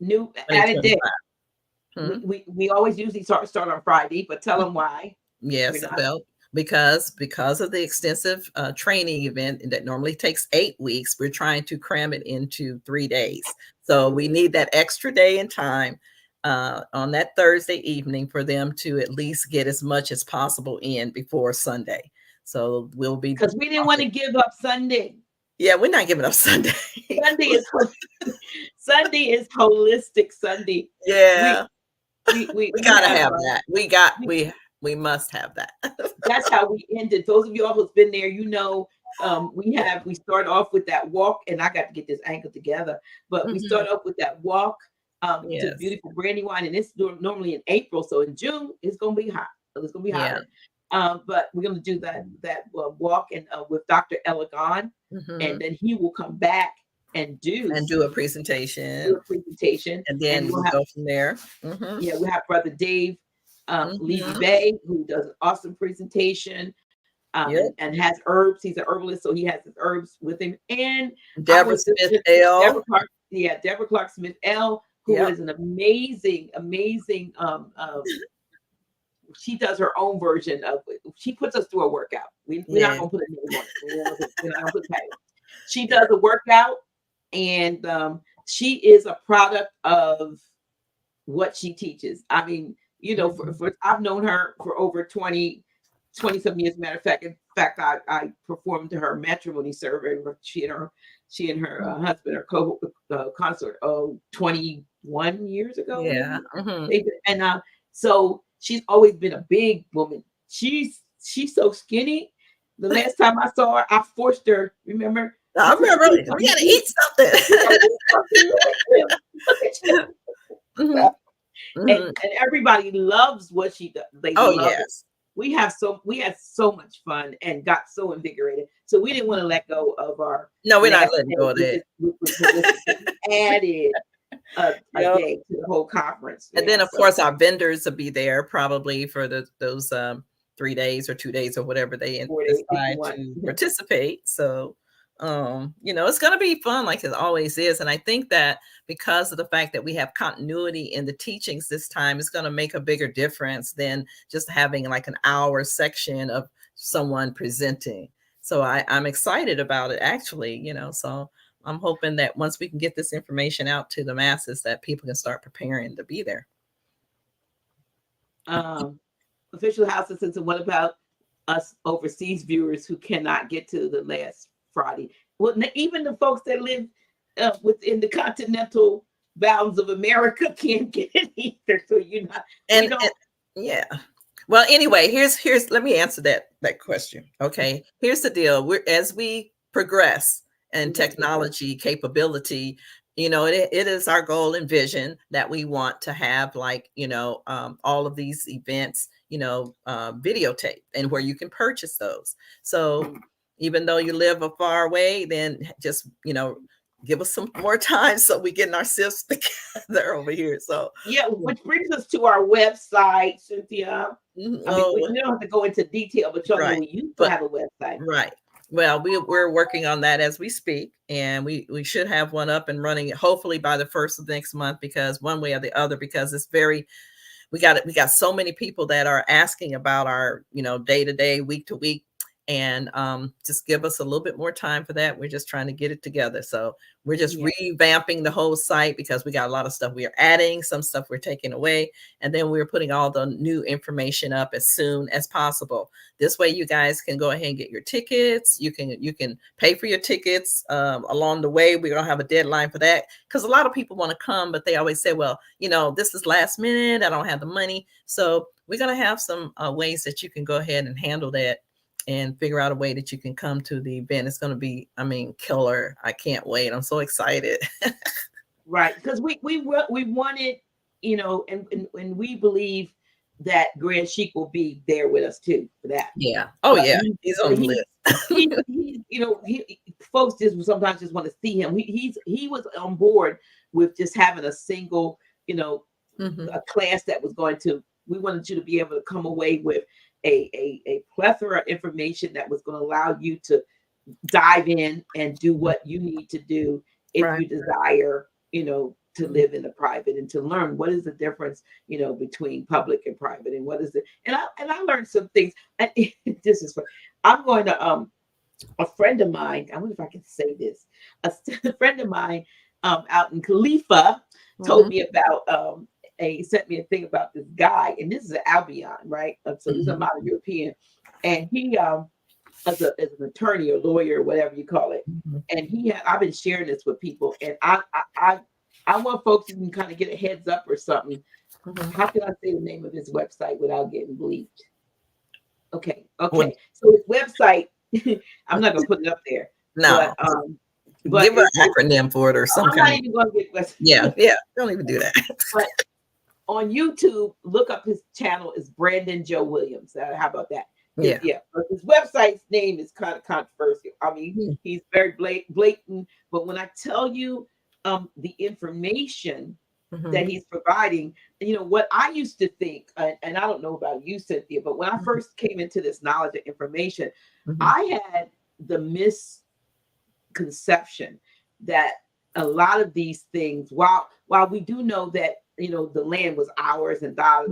S1: New added day. We always usually start on Friday, but tell them why.
S2: Yes, well, because of the extensive training event that normally takes 8 weeks, we're trying to cram it into 3 days. So we need that extra day and time on that Thursday evening for them to at least get as much as possible in before Sunday. So we'll be,
S1: because we didn't want to give up Sunday.
S2: Yeah, we're not giving up Sunday.
S1: Sunday is holistic Sunday.
S2: Yeah,
S1: we
S2: gotta have that. We must have that.
S1: That's how we ended. Those of y'all who's been there, we start off with that walk, and I got to get this ankle together. But we start off with that walk to beautiful Brandywine, and it's normally in April, so in June it's gonna be hot. It's gonna be hot. But we're gonna do that walk and with Dr. Elegant, and then he will come back and do
S2: a presentation. And then we'll go from there.
S1: Yeah, we have Brother Dave Levy Bey, who does an awesome presentation and has herbs. He's an herbalist, so he has his herbs with him. And
S2: Deborah Smith L.
S1: Deborah Clark Smith L, who is an amazing she does her own version of it. She puts us through a workout. We're not gonna put it in. She does a workout, and she is a product of what she teaches. I mean, for I've known her for over 20 some years. Matter of fact, I performed to her matrimony survey. She and her husband are consort 21 years ago.
S2: Yeah.
S1: And so she's always been a big woman. She's so skinny. The last time I saw her, I forced her. Remember?
S2: I remember. We gotta eat something.
S1: And everybody loves what she does.
S2: Yes.
S1: We had so much fun and got so invigorated. So we didn't want to let go of our.
S2: No, we're not letting go of that.
S1: Added a day to the whole conference.
S2: And then, of course, our vendors will be there probably for those 3 days or 2 days or whatever they decide to participate. So, it's going to be fun like it always is. And I think that because of the fact that we have continuity in the teachings this time, it's going to make a bigger difference than just having like an hour section of someone presenting. So I'm excited about it, actually, so I'm hoping that once we can get this information out to the masses, that people can start preparing to be there.
S1: Official house assistant, what about us overseas viewers who cannot get to the last Friday? Well, even the folks that live within the continental bounds of America can't get it either. So
S2: yeah. Well, anyway, here's let me answer that question. Okay, here's the deal. As we progress in technology capability, it is our goal and vision that we want to have all of these events, videotape and where you can purchase those. So even though you live far away, then just, give us some more time so we get our sifts together over here. So
S1: which brings us to our website, Cynthia. I mean, we don't have to go into detail, but we used to have a website. Right.
S2: Well, we're working on that as we speak, and we should have one up and running hopefully by the first of next month, because one way or the other, because it's we got so many people that are asking about our, day to day, week to week And just give us a little bit more time for that. We're just trying to get it together. So we're just revamping the whole site because we got a lot of stuff we are adding, some stuff we're taking away, and then we're putting all the new information up as soon as possible. This way you guys can go ahead and get your tickets. You can pay for your tickets along the way. We're gonna have a deadline for that because a lot of people want to come, but they always say, well, this is last minute, I don't have the money. So we're gonna have some ways that you can go ahead and handle that and figure out a way that you can come to the event. It's going to be, killer. I can't wait. I'm so excited.
S1: Right. Because we wanted, and we believe that Grand Sheik will be there with us too for that.
S2: Yeah. Oh, but yeah. He's on the
S1: list. Folks sometimes just want to see him. He was on board with just having a single, a class that was we wanted you to be able to come away with a plethora of information that was going to allow you to dive in and do what you need to do if you desire, to live in the private and to learn what is the difference, between public and private and what is it. And I learned some things. And this is fun. I'm going to a friend of mine. I wonder if I can say this. A friend of mine out in Khalifa told me about he sent me a thing about this guy, and this is an Albion, right? So he's a modern European, and he as an attorney or lawyer or whatever you call it, and I've been sharing this with people, and I want folks who can kind of get a heads up or something. How can I say the name of his website without getting bleeped? Okay. So his website, I'm not gonna put it up there.
S2: No. But give an acronym for it or something. I'm not even gonna get yeah. Don't even do that.
S1: But on YouTube, look up his channel is Brandon Joe Williams. How about that? Yeah. But his website's name is kind of controversial. He's very blatant. But when I tell you the information that he's providing, what I used to think, and I don't know about you, Cynthia, but when I first came into this knowledge of information, I had the misconception that a lot of these things, while we do know that the land was ours and but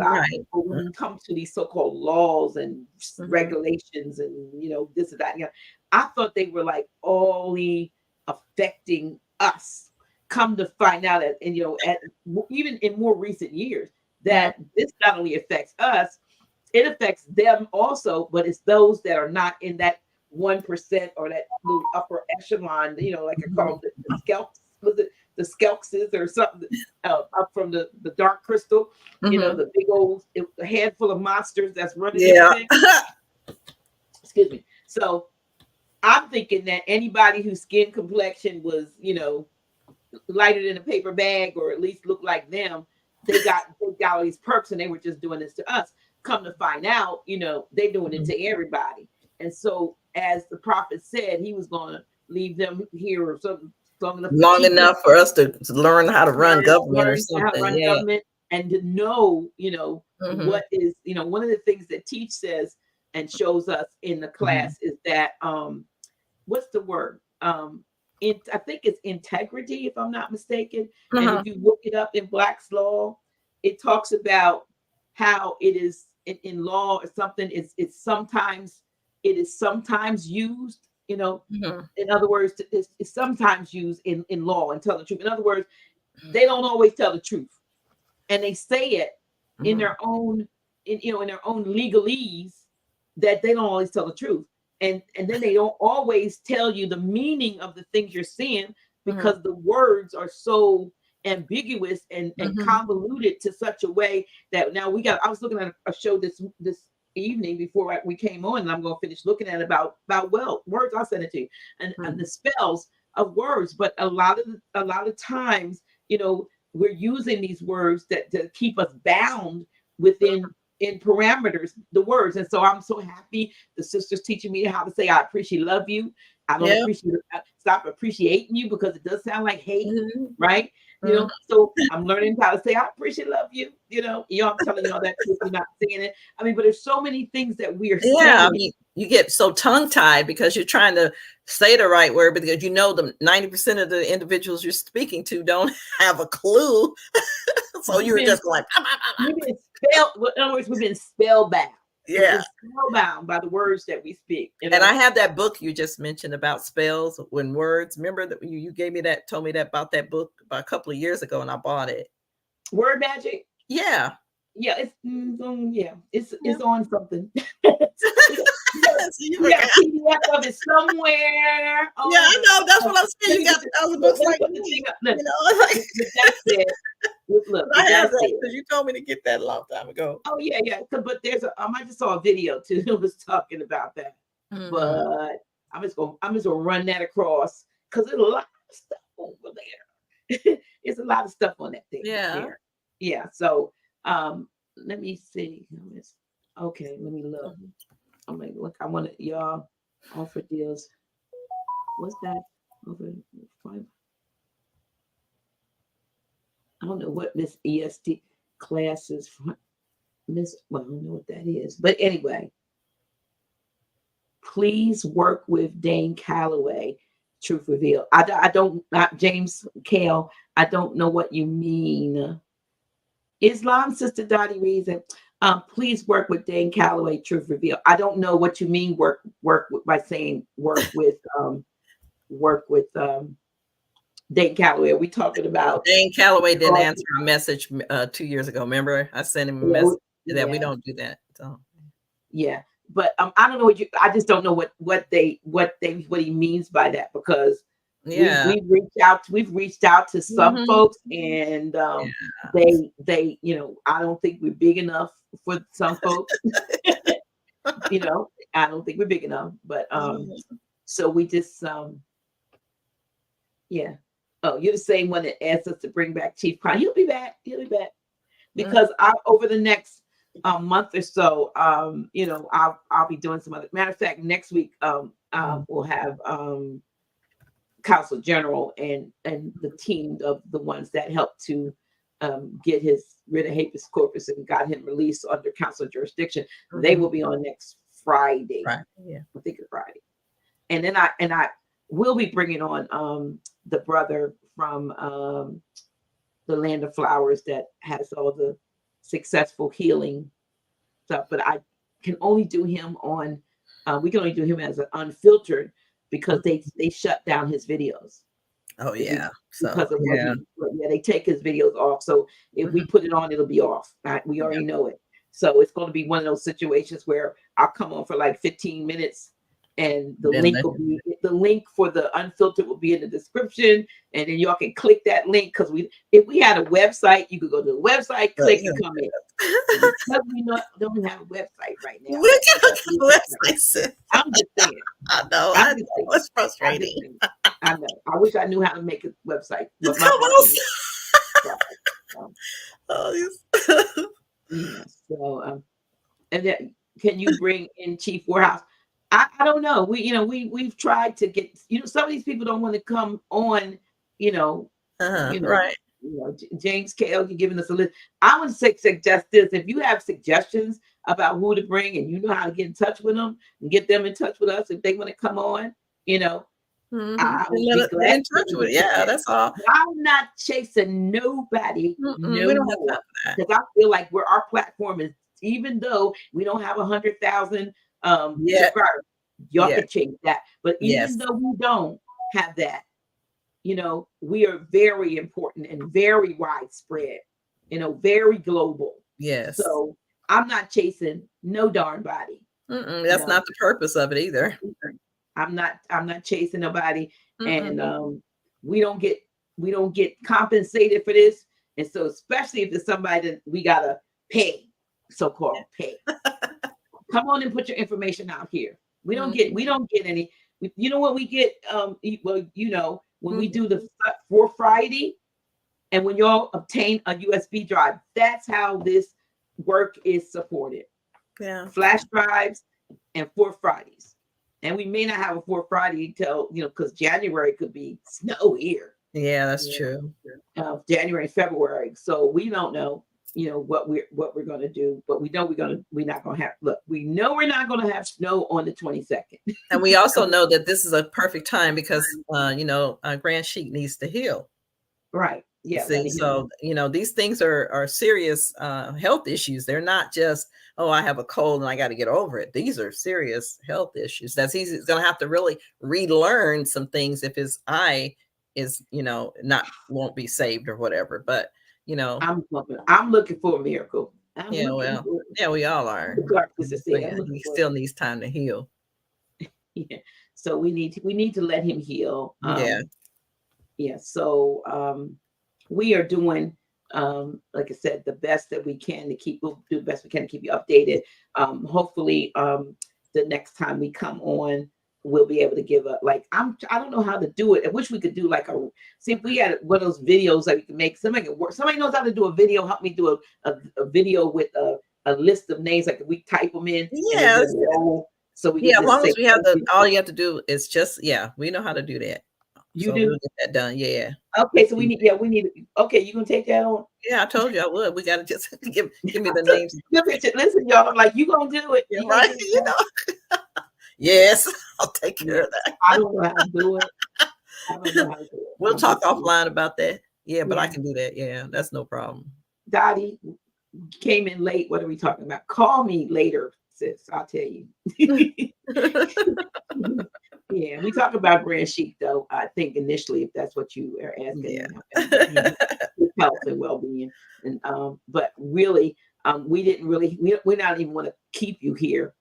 S1: when we come to these so-called laws and regulations and this and that, I thought they were like only affecting us. Come to find out that, and even in more recent years, that this not only affects us, it affects them also, but it's those that are not in that 1% or that little upper echelon, like I call it the scalps. Was it the Skelxes or something up from the dark crystal, the big old a handful of monsters that's running. Excuse me. So I'm thinking that anybody whose skin complexion was, lighter than a paper bag or at least looked like them, they got all these perks and they were just doing this to us. Come to find out, they're doing it to everybody. And so as the prophet said, he was going to leave them here or something. Long enough
S2: for us to learn how to run government or something.
S1: Government and to know, what is, one of the things that Teach says and shows us in the class is that, what's the word? I think it's integrity, if I'm not mistaken. And if you look it up in Black's law, it talks about how it is in law or something. It is sometimes used. In other words, it's sometimes used in law and tell the truth. In other words, they don't always tell the truth, and they say it in their own, in their own legalese that they don't always tell the truth, and then they don't always tell you the meaning of the things you're seeing because the words are so ambiguous and convoluted to such a way that now I was looking at a show this evening before we came on, and I'm going to finish looking at about words. I'll send it to you and the spells of words. But a lot of times, we're using these words that to keep us bound within parameters, the words. And so I'm so happy the sister's teaching me how to say I appreciate, love you. I don't appreciate, stop appreciating you because it does sound like hate, right? So I'm learning how to say I appreciate, love you. I'm telling you all that truth, you're not saying it. but there's so many things that we are saying.
S2: You get so tongue-tied because you're trying to say the right word, because the 90% of the individuals you're speaking to don't have a clue. So you're just going.
S1: In other words, we've been spellbound.
S2: Yeah.
S1: Spellbound by the words that we speak.
S2: And I have that book you just mentioned about spells when words. Remember that you gave me that, told me that about that book about a couple of years ago, and I bought it.
S1: Word Magic.
S2: Yeah.
S1: Yeah, it's it's on something.
S2: You got
S1: PDF of it somewhere.
S2: Oh, yeah, I know. That's what I'm saying. You got those books like,
S1: that's it. Look,
S2: I have that because you told me to get that a long time ago.
S1: Oh yeah. But there's I just saw a video too that was talking about that. Mm-hmm. But I'm just gonna run that across because there's a lot of stuff over there. It's a lot of stuff on that thing. Yeah. So let me see. Okay, let me look. I'm like, look, I want to y'all offer deals. What's that? Over 5. I don't know what Miss EST class is from. Well, I don't know what that is. But anyway, please work with Dane Calloway, Truth Reveal. I don't, not James Kale. I don't know what you mean. Islam Sister Dottie Reason. Please work with Dane Calloway, Truth Reveal. I don't know what you mean. Work with, by saying work with Dane Calloway. Are we talking about
S2: Dane Calloway? Didn't answer a message 2 years ago. Remember, I sent him a message that we don't do that. So
S1: yeah, but I don't know what I just don't know what he means by that, because we've reached out to some folks, and they I don't think we're big enough for some folks. I don't think we're big enough, but so we just yeah. Oh, you're the same one that asked us to bring back Chief Crown. He'll be back because over the next month or so, I'll be doing some other. Matter of fact, next week we'll have Counsel General and the team of the ones that helped to get his writ of habeas corpus and got him released under council jurisdiction. They will be on next Friday. Yeah, I think it's Friday, and then I will be bringing on the brother from the Land of Flowers that has all the successful healing stuff, but I can only do him on. We can only do him as an unfiltered, because they shut down his videos.
S2: Oh yeah,
S1: because of they take his videos off. So if we put it on, it'll be off. We already know it. So it's going to be one of those situations where I'll come on for like 15 minutes, and the link for the unfiltered will be in the description, and then y'all can click that link, because if we had a website, you could go to the website, click and come in. Because we don't have a website right now.
S2: We got a website.
S1: I'm just saying.
S2: I know. It's frustrating.
S1: I know. I wish I knew how to make a website. But so and then can you bring in Chief Warehouse? I don't know. We've tried to get, some of these people don't want to come on,
S2: right.
S1: James Kale, you're giving us a list. I would suggest this: if you have suggestions about who to bring, and you know how to get in touch with them and get them in touch with us if they want to come on, I would be glad in touch with.
S2: Yeah, that's all.
S1: I'm not chasing nobody. Because I feel like our platform is, even though we don't have 100,000 subscribers, y'all can change that. But even though we don't have that, we are very important and very widespread, very global.
S2: Yes.
S1: So I'm not chasing no darn body.
S2: That's not the purpose of it either.
S1: I'm not chasing nobody, and we don't get compensated for this. And so, especially if it's somebody that we gotta pay, so-called pay. Come on and put your information out here. We don't get any. You know what we get? When we do the for Friday, and when y'all obtain a USB drive, that's how this work is supported.
S2: Yeah,
S1: flash drives and for Fridays, and we may not have a for Friday till because January could be snow here.
S2: Yeah, that's true.
S1: January and February, so we don't know. What we're going to do, but we know we're not going to have. Look, we know we're not going to have snow on the 22nd,
S2: and we also know that this is a perfect time because Grand Sheik needs to heal.
S1: Right. Yeah, let
S2: See,
S1: me hear.
S2: so these things are serious health issues. They're not just, oh, I have a cold and I got to get over it. These are serious health issues. That's easy. He's going to have to really relearn some things if his eye is, not won't be saved or whatever. But
S1: I'm looking for a miracle.
S2: yeah, well, yeah, we all are. But yeah, he still needs time to heal.
S1: Yeah. So we need to let him heal.
S2: Yeah.
S1: Yeah. So we are doing, like I said, the best that we can we'll do the best we can to keep you updated. Hopefully, the next time we come on, we'll be able to give I don't know how to do it. I wish we could do see if we had one of those videos that we can make. Somebody knows how to do a video. Help me do a video with a list of names. Like if we type them in.
S2: Yeah.
S1: So we
S2: as long as we have all you have to do is just, we know how to do that.
S1: You do?
S2: We'll get that done. Yeah.
S1: Okay. So we need, okay. You gonna take that on?
S2: Yeah, I told you I would. We got to just give me the names.
S1: Listen, y'all, I'm like, you gonna do it.
S2: Yeah, right? Yes, I'll take care of that.
S1: I don't know how to do it.
S2: We'll talk offline about that. Yeah, but I can do that. Yeah, that's no problem.
S1: Dottie came in late. What are we talking about? Call me later, sis. I'll tell you. Yeah, we talk about Grand Sheik though. I think initially, if that's what you are asking, health and well-being, and but really, we didn't really. We're not even want to keep you here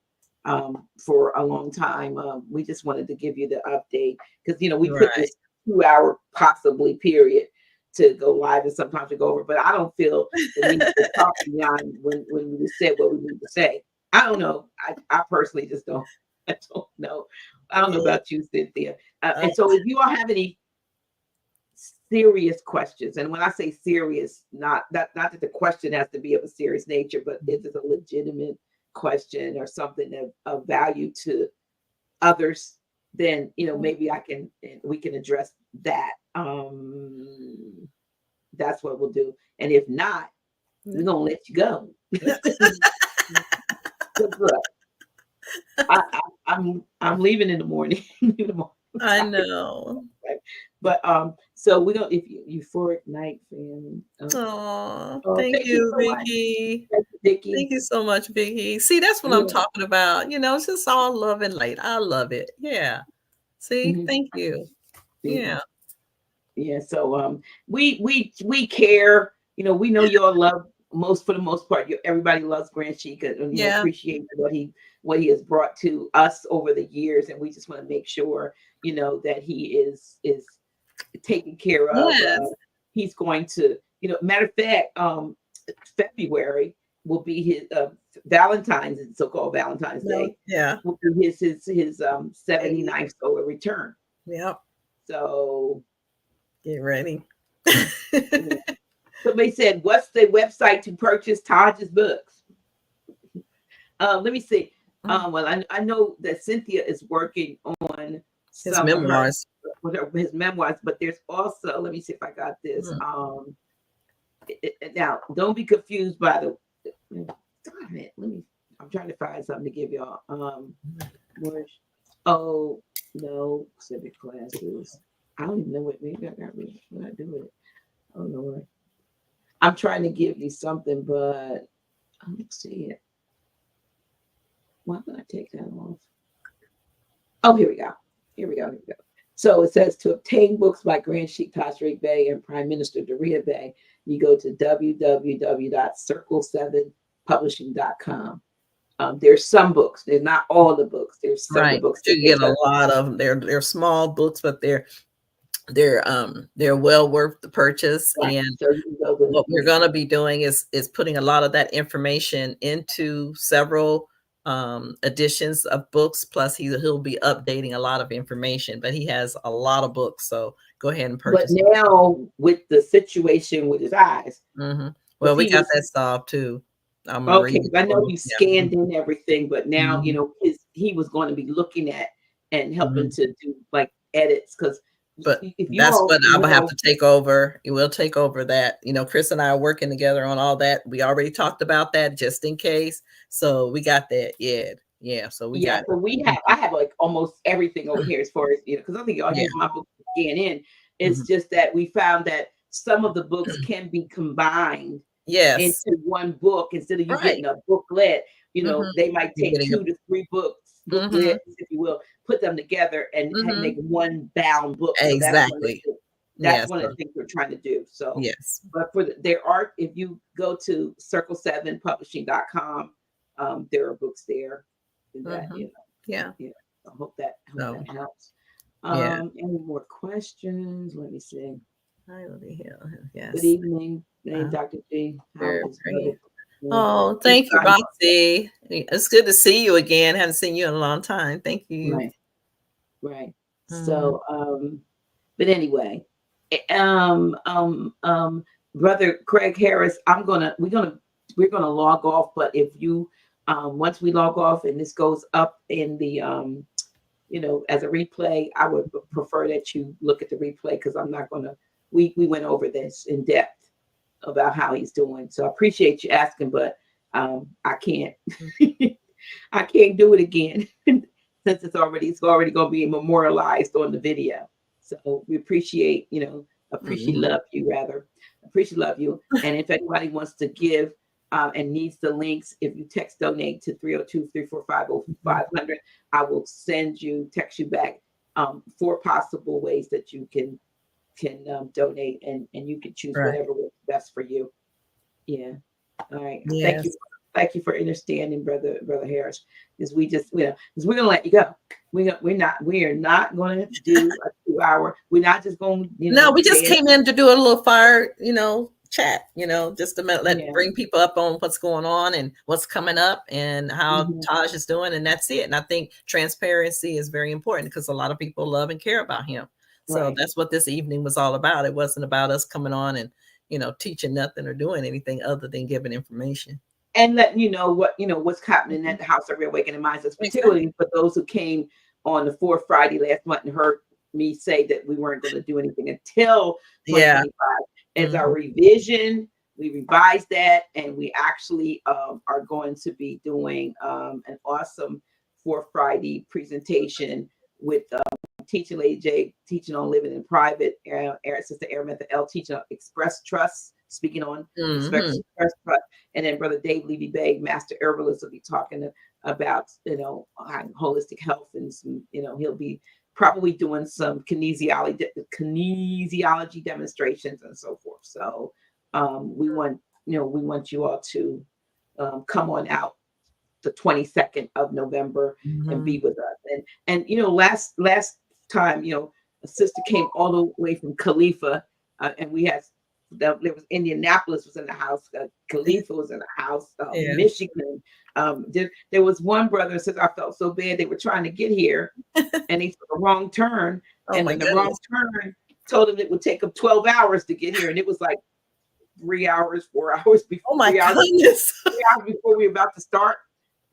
S1: for a long time. We just wanted to give you the update because we put this 2-hour possibly period to go live, and sometimes we go over. But I don't feel the need to talk beyond when we said what we need to say. I don't know. I personally just don't. I don't know. I don't know about you, Cynthia. And so if you all have any serious questions, and when I say serious, not that the question has to be of a serious nature, but if it's a legitimate question or something of value to others, then maybe we can address that. That's what we'll do. And if not, we're gonna let you go. I'm leaving in the morning.
S2: I know.
S1: But so we're gonna, if euphoric night fan.
S2: Thank you, Vicky. Thank you so much, Vicky. See, that's what I'm talking about. It's just all love and light. I love it. Yeah. See, thank you. Yeah.
S1: Yeah. So we care. We know y'all love for the most part. Everybody loves Grand Sheik and appreciate what he has brought to us over the years, and we just want to make sure that he is taken care of.
S2: Yes.
S1: He's going to, matter of fact, February will be his Valentine's, so-called Valentine's Day.
S2: Yeah,
S1: will be his 79th solar return.
S2: Yep.
S1: So
S2: get ready.
S1: Somebody said, "What's the website to purchase Taj's books?" Let me see. Well, I know that Cynthia is working on
S2: his memoirs.
S1: His memoirs, but there's also, let me see if I got this. Now, don't be confused by darn it. I'm trying to find something to give y'all. Oh no, civic classes. I don't even know what. Maybe I got rid of when I do it. Oh no, I'm trying to give you something, but I don't see it. Why did I take that off? Oh, here we go. So it says, to obtain books by Grand Sheik Taj Tarik Bey and Prime Minister Daria Bey, you go to www.circle7publishing.com. There's some books. They're not all the books. There's some books.
S2: You get a lot of them. They're small books, but they're well worth the purchase. Right. And so what we're going to be doing is putting a lot of that information into several editions of books. Plus he'll be updating a lot of information, but he has a lot of books. So go ahead and purchase.
S1: But now with the situation with his eyes,
S2: well, we got that solved too.
S1: Okay, I know you scanned in everything, but now he was going to be looking at and helping to do like edits, because.
S2: But that's what I will have to take over. It will take over that. Chris and I are working together on all that. We already talked about that just in case. So we got that. Yeah. So we got.
S1: So I have like almost everything over here as far as because I think y'all use my book to scan in. It's just that we found that some of the books can be combined
S2: Yes.
S1: into one book instead of you
S2: Right.
S1: getting a booklet.
S2: Mhm.
S1: They might
S2: You're
S1: take
S2: getting
S1: 2 to 3 booklets, if you will, put them together and make one bound book. So
S2: Exactly.
S1: that's
S2: Yes.
S1: one of the things we're trying to do. So,
S2: Yes.
S1: but there are, if you go to circle7publishing.com, there are books there that,
S2: Yeah.
S1: I hope that
S2: So,
S1: helps.
S2: yeah.
S1: Any more questions? Let me see.
S2: I will be here.
S1: Good
S2: Yes.
S1: evening, Dr. G. How
S2: Very
S1: is
S2: pretty.
S1: brother?
S2: Oh, thank you, Roxy. It's good to see you again. Haven't seen you in a long time. Thank you.
S1: Right. So, but anyway, brother Craig Harris, we're gonna log off. But if you, once we log off and this goes up in the, as a replay, I would prefer that you look at the replay because I'm not gonna. We went over this in depth about how he's doing. So I appreciate you asking, but I can't. I can't do it again since it's already going to be memorialized on the video. So we appreciate love you. And if anybody wants to give and needs the links, if you donate to 302-345-0500, I will text you back 4 possible ways that you can donate, and you can choose whatever works best for you. Yeah. All right.
S2: Yes.
S1: Thank you for understanding, brother Harris. Because because we're gonna let you go. We are not gonna do a 2-hour. We're not just going.
S2: No, we just came in to do a little fire, chat. Just to bring people up on what's going on and what's coming up and how Taj is doing, and that's it. And I think transparency is very important because a lot of people love and care about him. So that's what this evening was all about. It wasn't about us coming on and teaching nothing or doing anything other than giving information.
S1: And letting you know what's happening at the House of Reawakening Minds, particularly for those who came on the 4th Friday last month and heard me say that we weren't going to do anything until 2025. As our revision, we revised that, and we actually are going to be doing an awesome 4th Friday presentation with teaching Lady J, teaching on living in private, Sister Araminta L, teaching on Express Trust, speaking on Express Trust, and then Brother Dave Levy Bey, Master Herbalist, will be talking about holistic health, and some, he'll be probably doing some kinesiology demonstrations and so forth. So we want you all to come on out the 22nd of November and be with us. And last time, a sister came all the way from Khalifa, and we had there was Indianapolis was in the house, Khalifa was in the house, Michigan. There was one brother that says, I felt so bad they were trying to get here and they took a wrong turn, and the wrong turn told them it would take them 12 hours to get here, and it was like 3 hours, 4 hours before 3 hours before we were about to start.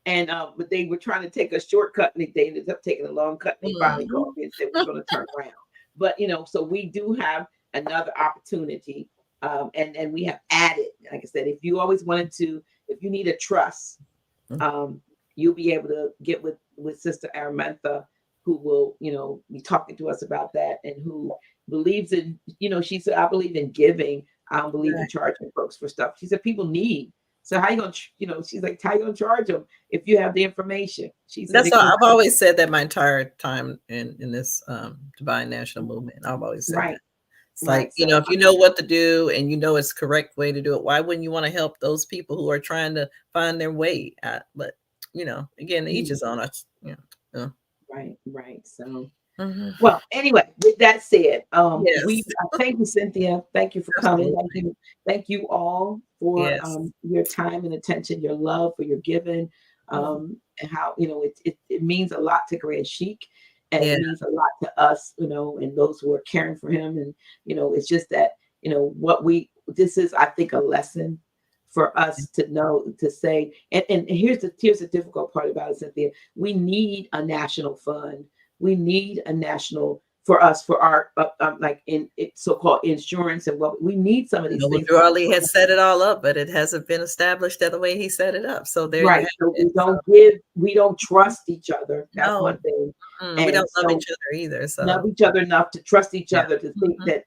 S1: And but they were trying to take a shortcut, and they ended up taking a long cut, and they finally called me and said we're going to turn around. But so we do have another opportunity, and we have added, like I said, if you need a trust, you'll be able to get with Sister Araminta, who will be talking to us about that, and who believes in she said, I believe in giving. I don't believe in charging folks for stuff. She said people need. So how you gonna, she's like, how you gonna charge them if you have the information? She said,
S2: that's why I've always said that my entire time in this Divine National Movement. I've always said that. It's like, so, if you know what to do and it's the correct way to do it, why wouldn't you want to help those people who are trying to find their way? But again, each is on us.
S1: Right. So, well, anyway, with that said, we thank you, Cynthia. Thank you for coming. Thank you all for your time and attention, your love, for your giving, and how it means a lot to Grand Sheik, and it means a lot to us, and those who are caring for him. And it's just that this is, I think, a lesson for us to know, to say, and here's the difficult part about it, Cynthia. We need a national fund. We need a national for our like in so-called insurance, and what we need some of these things.
S2: Raleigh has set it all up, but it hasn't been established the way he set it up. So there,
S1: so we don't trust each other. That's one thing.
S2: We don't love each other either. So
S1: love each other enough to trust each other to think that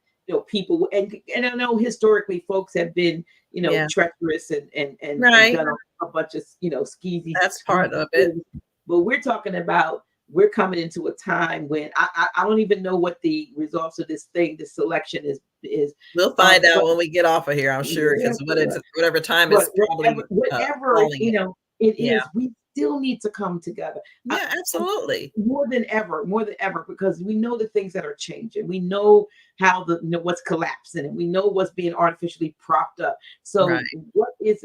S1: people, and I know historically folks have been,
S2: Yeah.
S1: treacherous and
S2: Right.
S1: done a bunch of, skeezy.
S2: That's part of it.
S1: things. But we're talking about, we're coming into a time when I don't even know what the results of this selection is.
S2: We'll find out
S1: But
S2: when we get off of here, I'm sure, because whatever time is probably
S1: whatever
S2: calling it.
S1: it
S2: Yeah.
S1: is, we still need to come together.
S2: Yeah, absolutely.
S1: More than ever, because we know the things that are changing. We know how what's collapsing, and we know what's being artificially propped up. So
S2: Right.
S1: what is,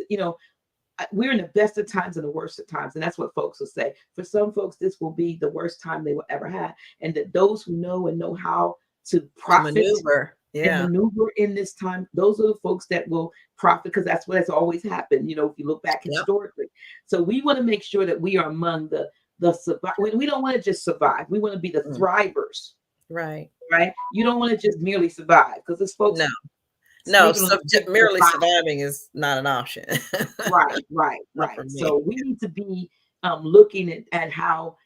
S1: we're in the best of times and the worst of times. And that's what folks will say. For some folks, this will be the worst time they will ever have. And that those who know how to profit
S2: Maneuver. Yeah.
S1: and maneuver in this time, those are the folks that will profit, because that's what has always happened, if you look back historically. So we want to make sure that we are among the survive. We don't want to just survive. We want to be the thrivers.
S2: Right.
S1: Right. You don't want to just merely survive, because it's folks.
S2: No, merely surviving is not an option.
S1: Right. So we need to be looking at how,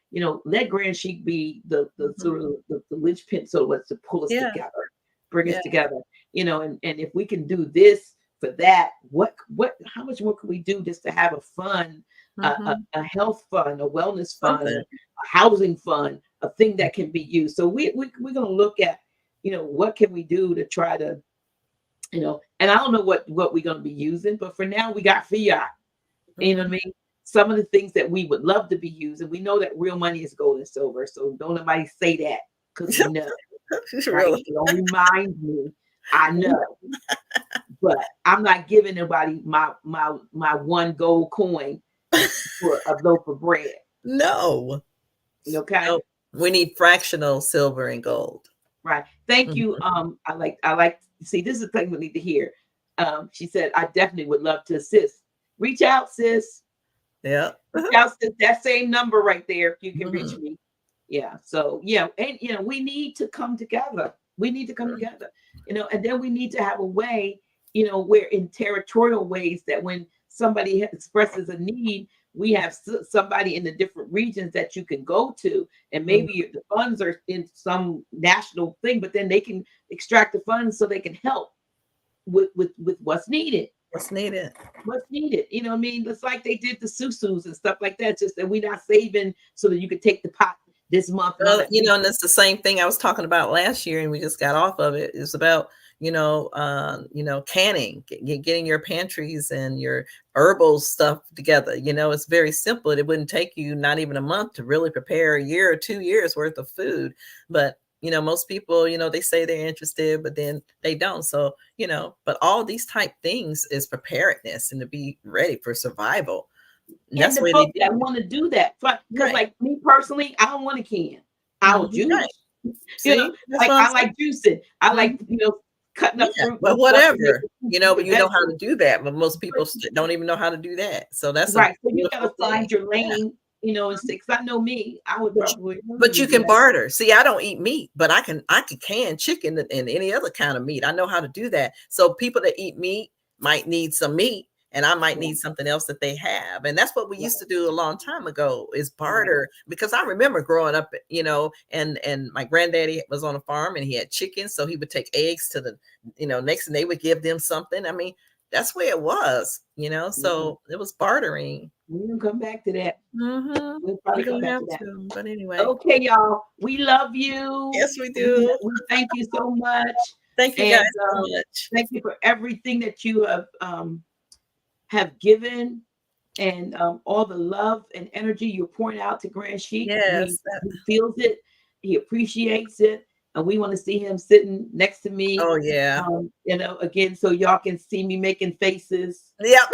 S1: let Grand Sheik be the sort of the linchpin, so let's to pull us together, bring us together, and if we can do this for that, how much more can we do just to have a fund, a health fund, a wellness fund, a housing fund, a thing that can be used. So we're going to look at, what can we do to try to, and I don't know what we're going to be using, but for now we got fiat. You know what I mean? Some of the things that we would love to be using, we know that real money is gold and silver. So don't nobody say that, because we know. Right? Don't remind me. I know, but I'm not giving nobody my one gold coin for a loaf of bread.
S2: No.
S1: Okay.
S2: No. We need fractional silver and gold.
S1: Right. Thank you. I like. See, this is the thing we need to hear. She said, I definitely would love to assist. Reach out, sis.
S2: Yeah.
S1: Reach out, sis. That same number right there. You can reach me. Yeah. So, and, we need to come together. We need to come together, and then we need to have a way, where in territorial ways, that when somebody expresses a need, we have somebody in the different regions that you can go to, and maybe the funds are in some national thing, but then they can extract the funds so they can help with what's needed.
S2: What's needed.
S1: You know what I mean? It's like they did the susus and stuff like that, just that we're not saving so that you could take the pot this month.
S2: Well, and it's the same thing I was talking about last year, and we just got off of it. It's about, canning, getting your pantries and your herbal stuff together. It's very simple. It wouldn't take you not even a month to really prepare a year or 2 years worth of food. But, most people, they say they're interested, but then they don't. So, but all these type things is preparedness and to be ready for survival.
S1: And that's the folks that want to do that. Because like me personally, I don't want a can. I'll juice.
S2: See,
S1: I like juicing. I like, cutting up fruit.
S2: Well, whatever, but you know how to do that. But most people don't even know how to do that. So that's
S1: right. So you got to find your lane, and six. I know me. I would probably.
S2: But you can barter. See, I don't eat meat, but I can can chicken and any other kind of meat. I know how to do that. So people that eat meat might need some meat, and I might need something else that they have. And that's what we used to do a long time ago, is barter. Because I remember growing up, and my granddaddy was on a farm and he had chickens. So he would take eggs to the, next, and they would give them something. I mean, that's where it was, so it was bartering.
S1: We're going to come back to that.
S2: We'll probably come back to that. But anyway.
S1: Okay, y'all. We love you.
S2: Yes, we do.
S1: We thank you so much.
S2: Thank you guys so much.
S1: Thank you for everything that you have given, and all the love and energy you're pouring out to Grand Sheik.
S2: Yes,
S1: he feels it, he appreciates it, and we want to see him sitting next to me.
S2: Oh yeah.
S1: Again, so y'all can see me making faces.
S2: Yep.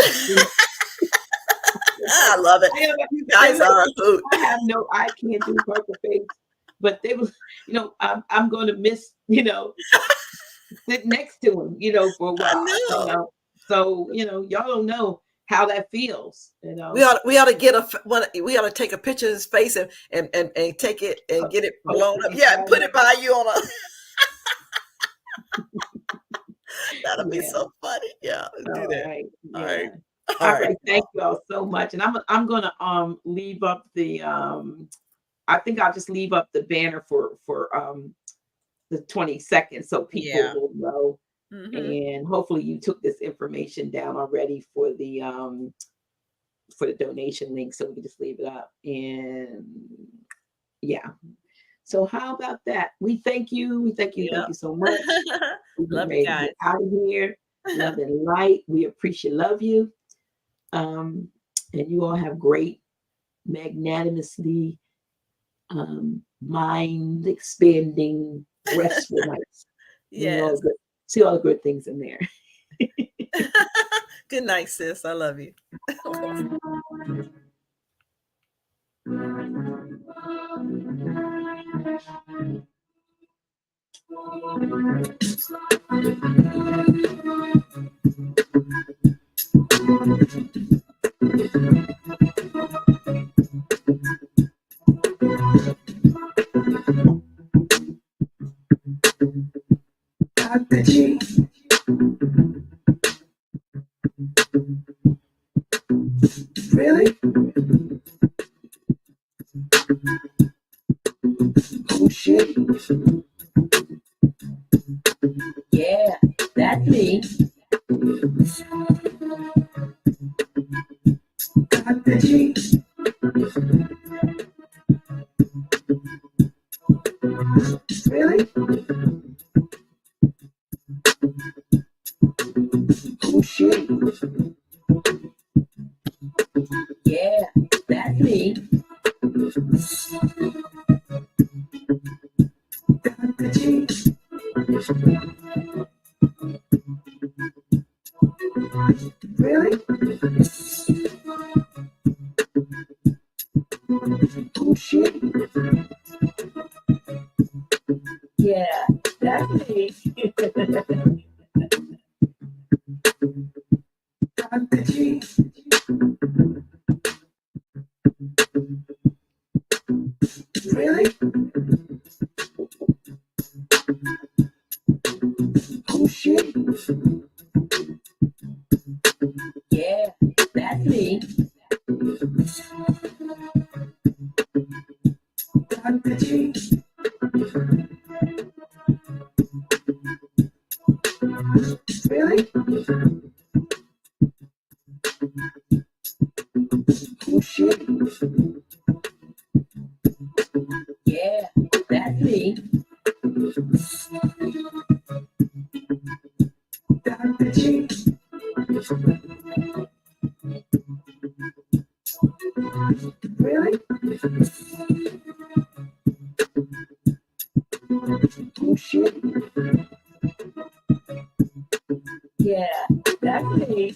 S2: I love it. You guys are a hoot.
S1: I can't do poker face, but they was, I'm going to miss, sit next to him, for a while. So, y'all don't know how that feels. We
S2: ought to get we ought to take a picture of his face and take it and get it blown up. Yeah, and put it by you on a. That'll be so funny. Yeah, do that.
S1: Right.
S2: All right.
S1: All right. Thank you all so much. And I'm gonna leave up the I think I'll just leave up the banner for the 22nd, so people
S2: Yeah.
S1: will know.
S2: Hmm.
S1: And hopefully you took this information down already for the donation link, so we can just leave it up. And yeah. So how about that? We thank you. We thank you. Thank
S2: Yep.
S1: you so much. We're getting
S2: Love you
S1: ready to
S2: guys.
S1: get out of here. Love and light. We appreciate love you. And you all have great, magnanimously mind expanding, restful nights. And
S2: Yes.
S1: see all the good things in there.
S2: Good night, sis. I love you.
S1: Dr. G. Really? Oh shit. Yeah, that's me. Dr. G. Really? Oh shit. Yeah, that's me. Dr. G. Really? Oh shit. Yeah, that's me. Dr. G. Really? Oh shit. Yeah, that's me. Dr. G. Really? Oh shit. Yeah, that's me. Dr. G. Really? Oh shit. Yeah, that's me.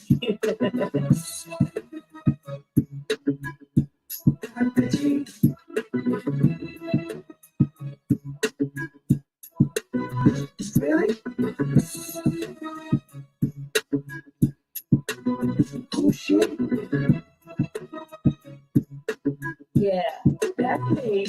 S1: Dr. G. Really? Oh shit. Yeah, that's me.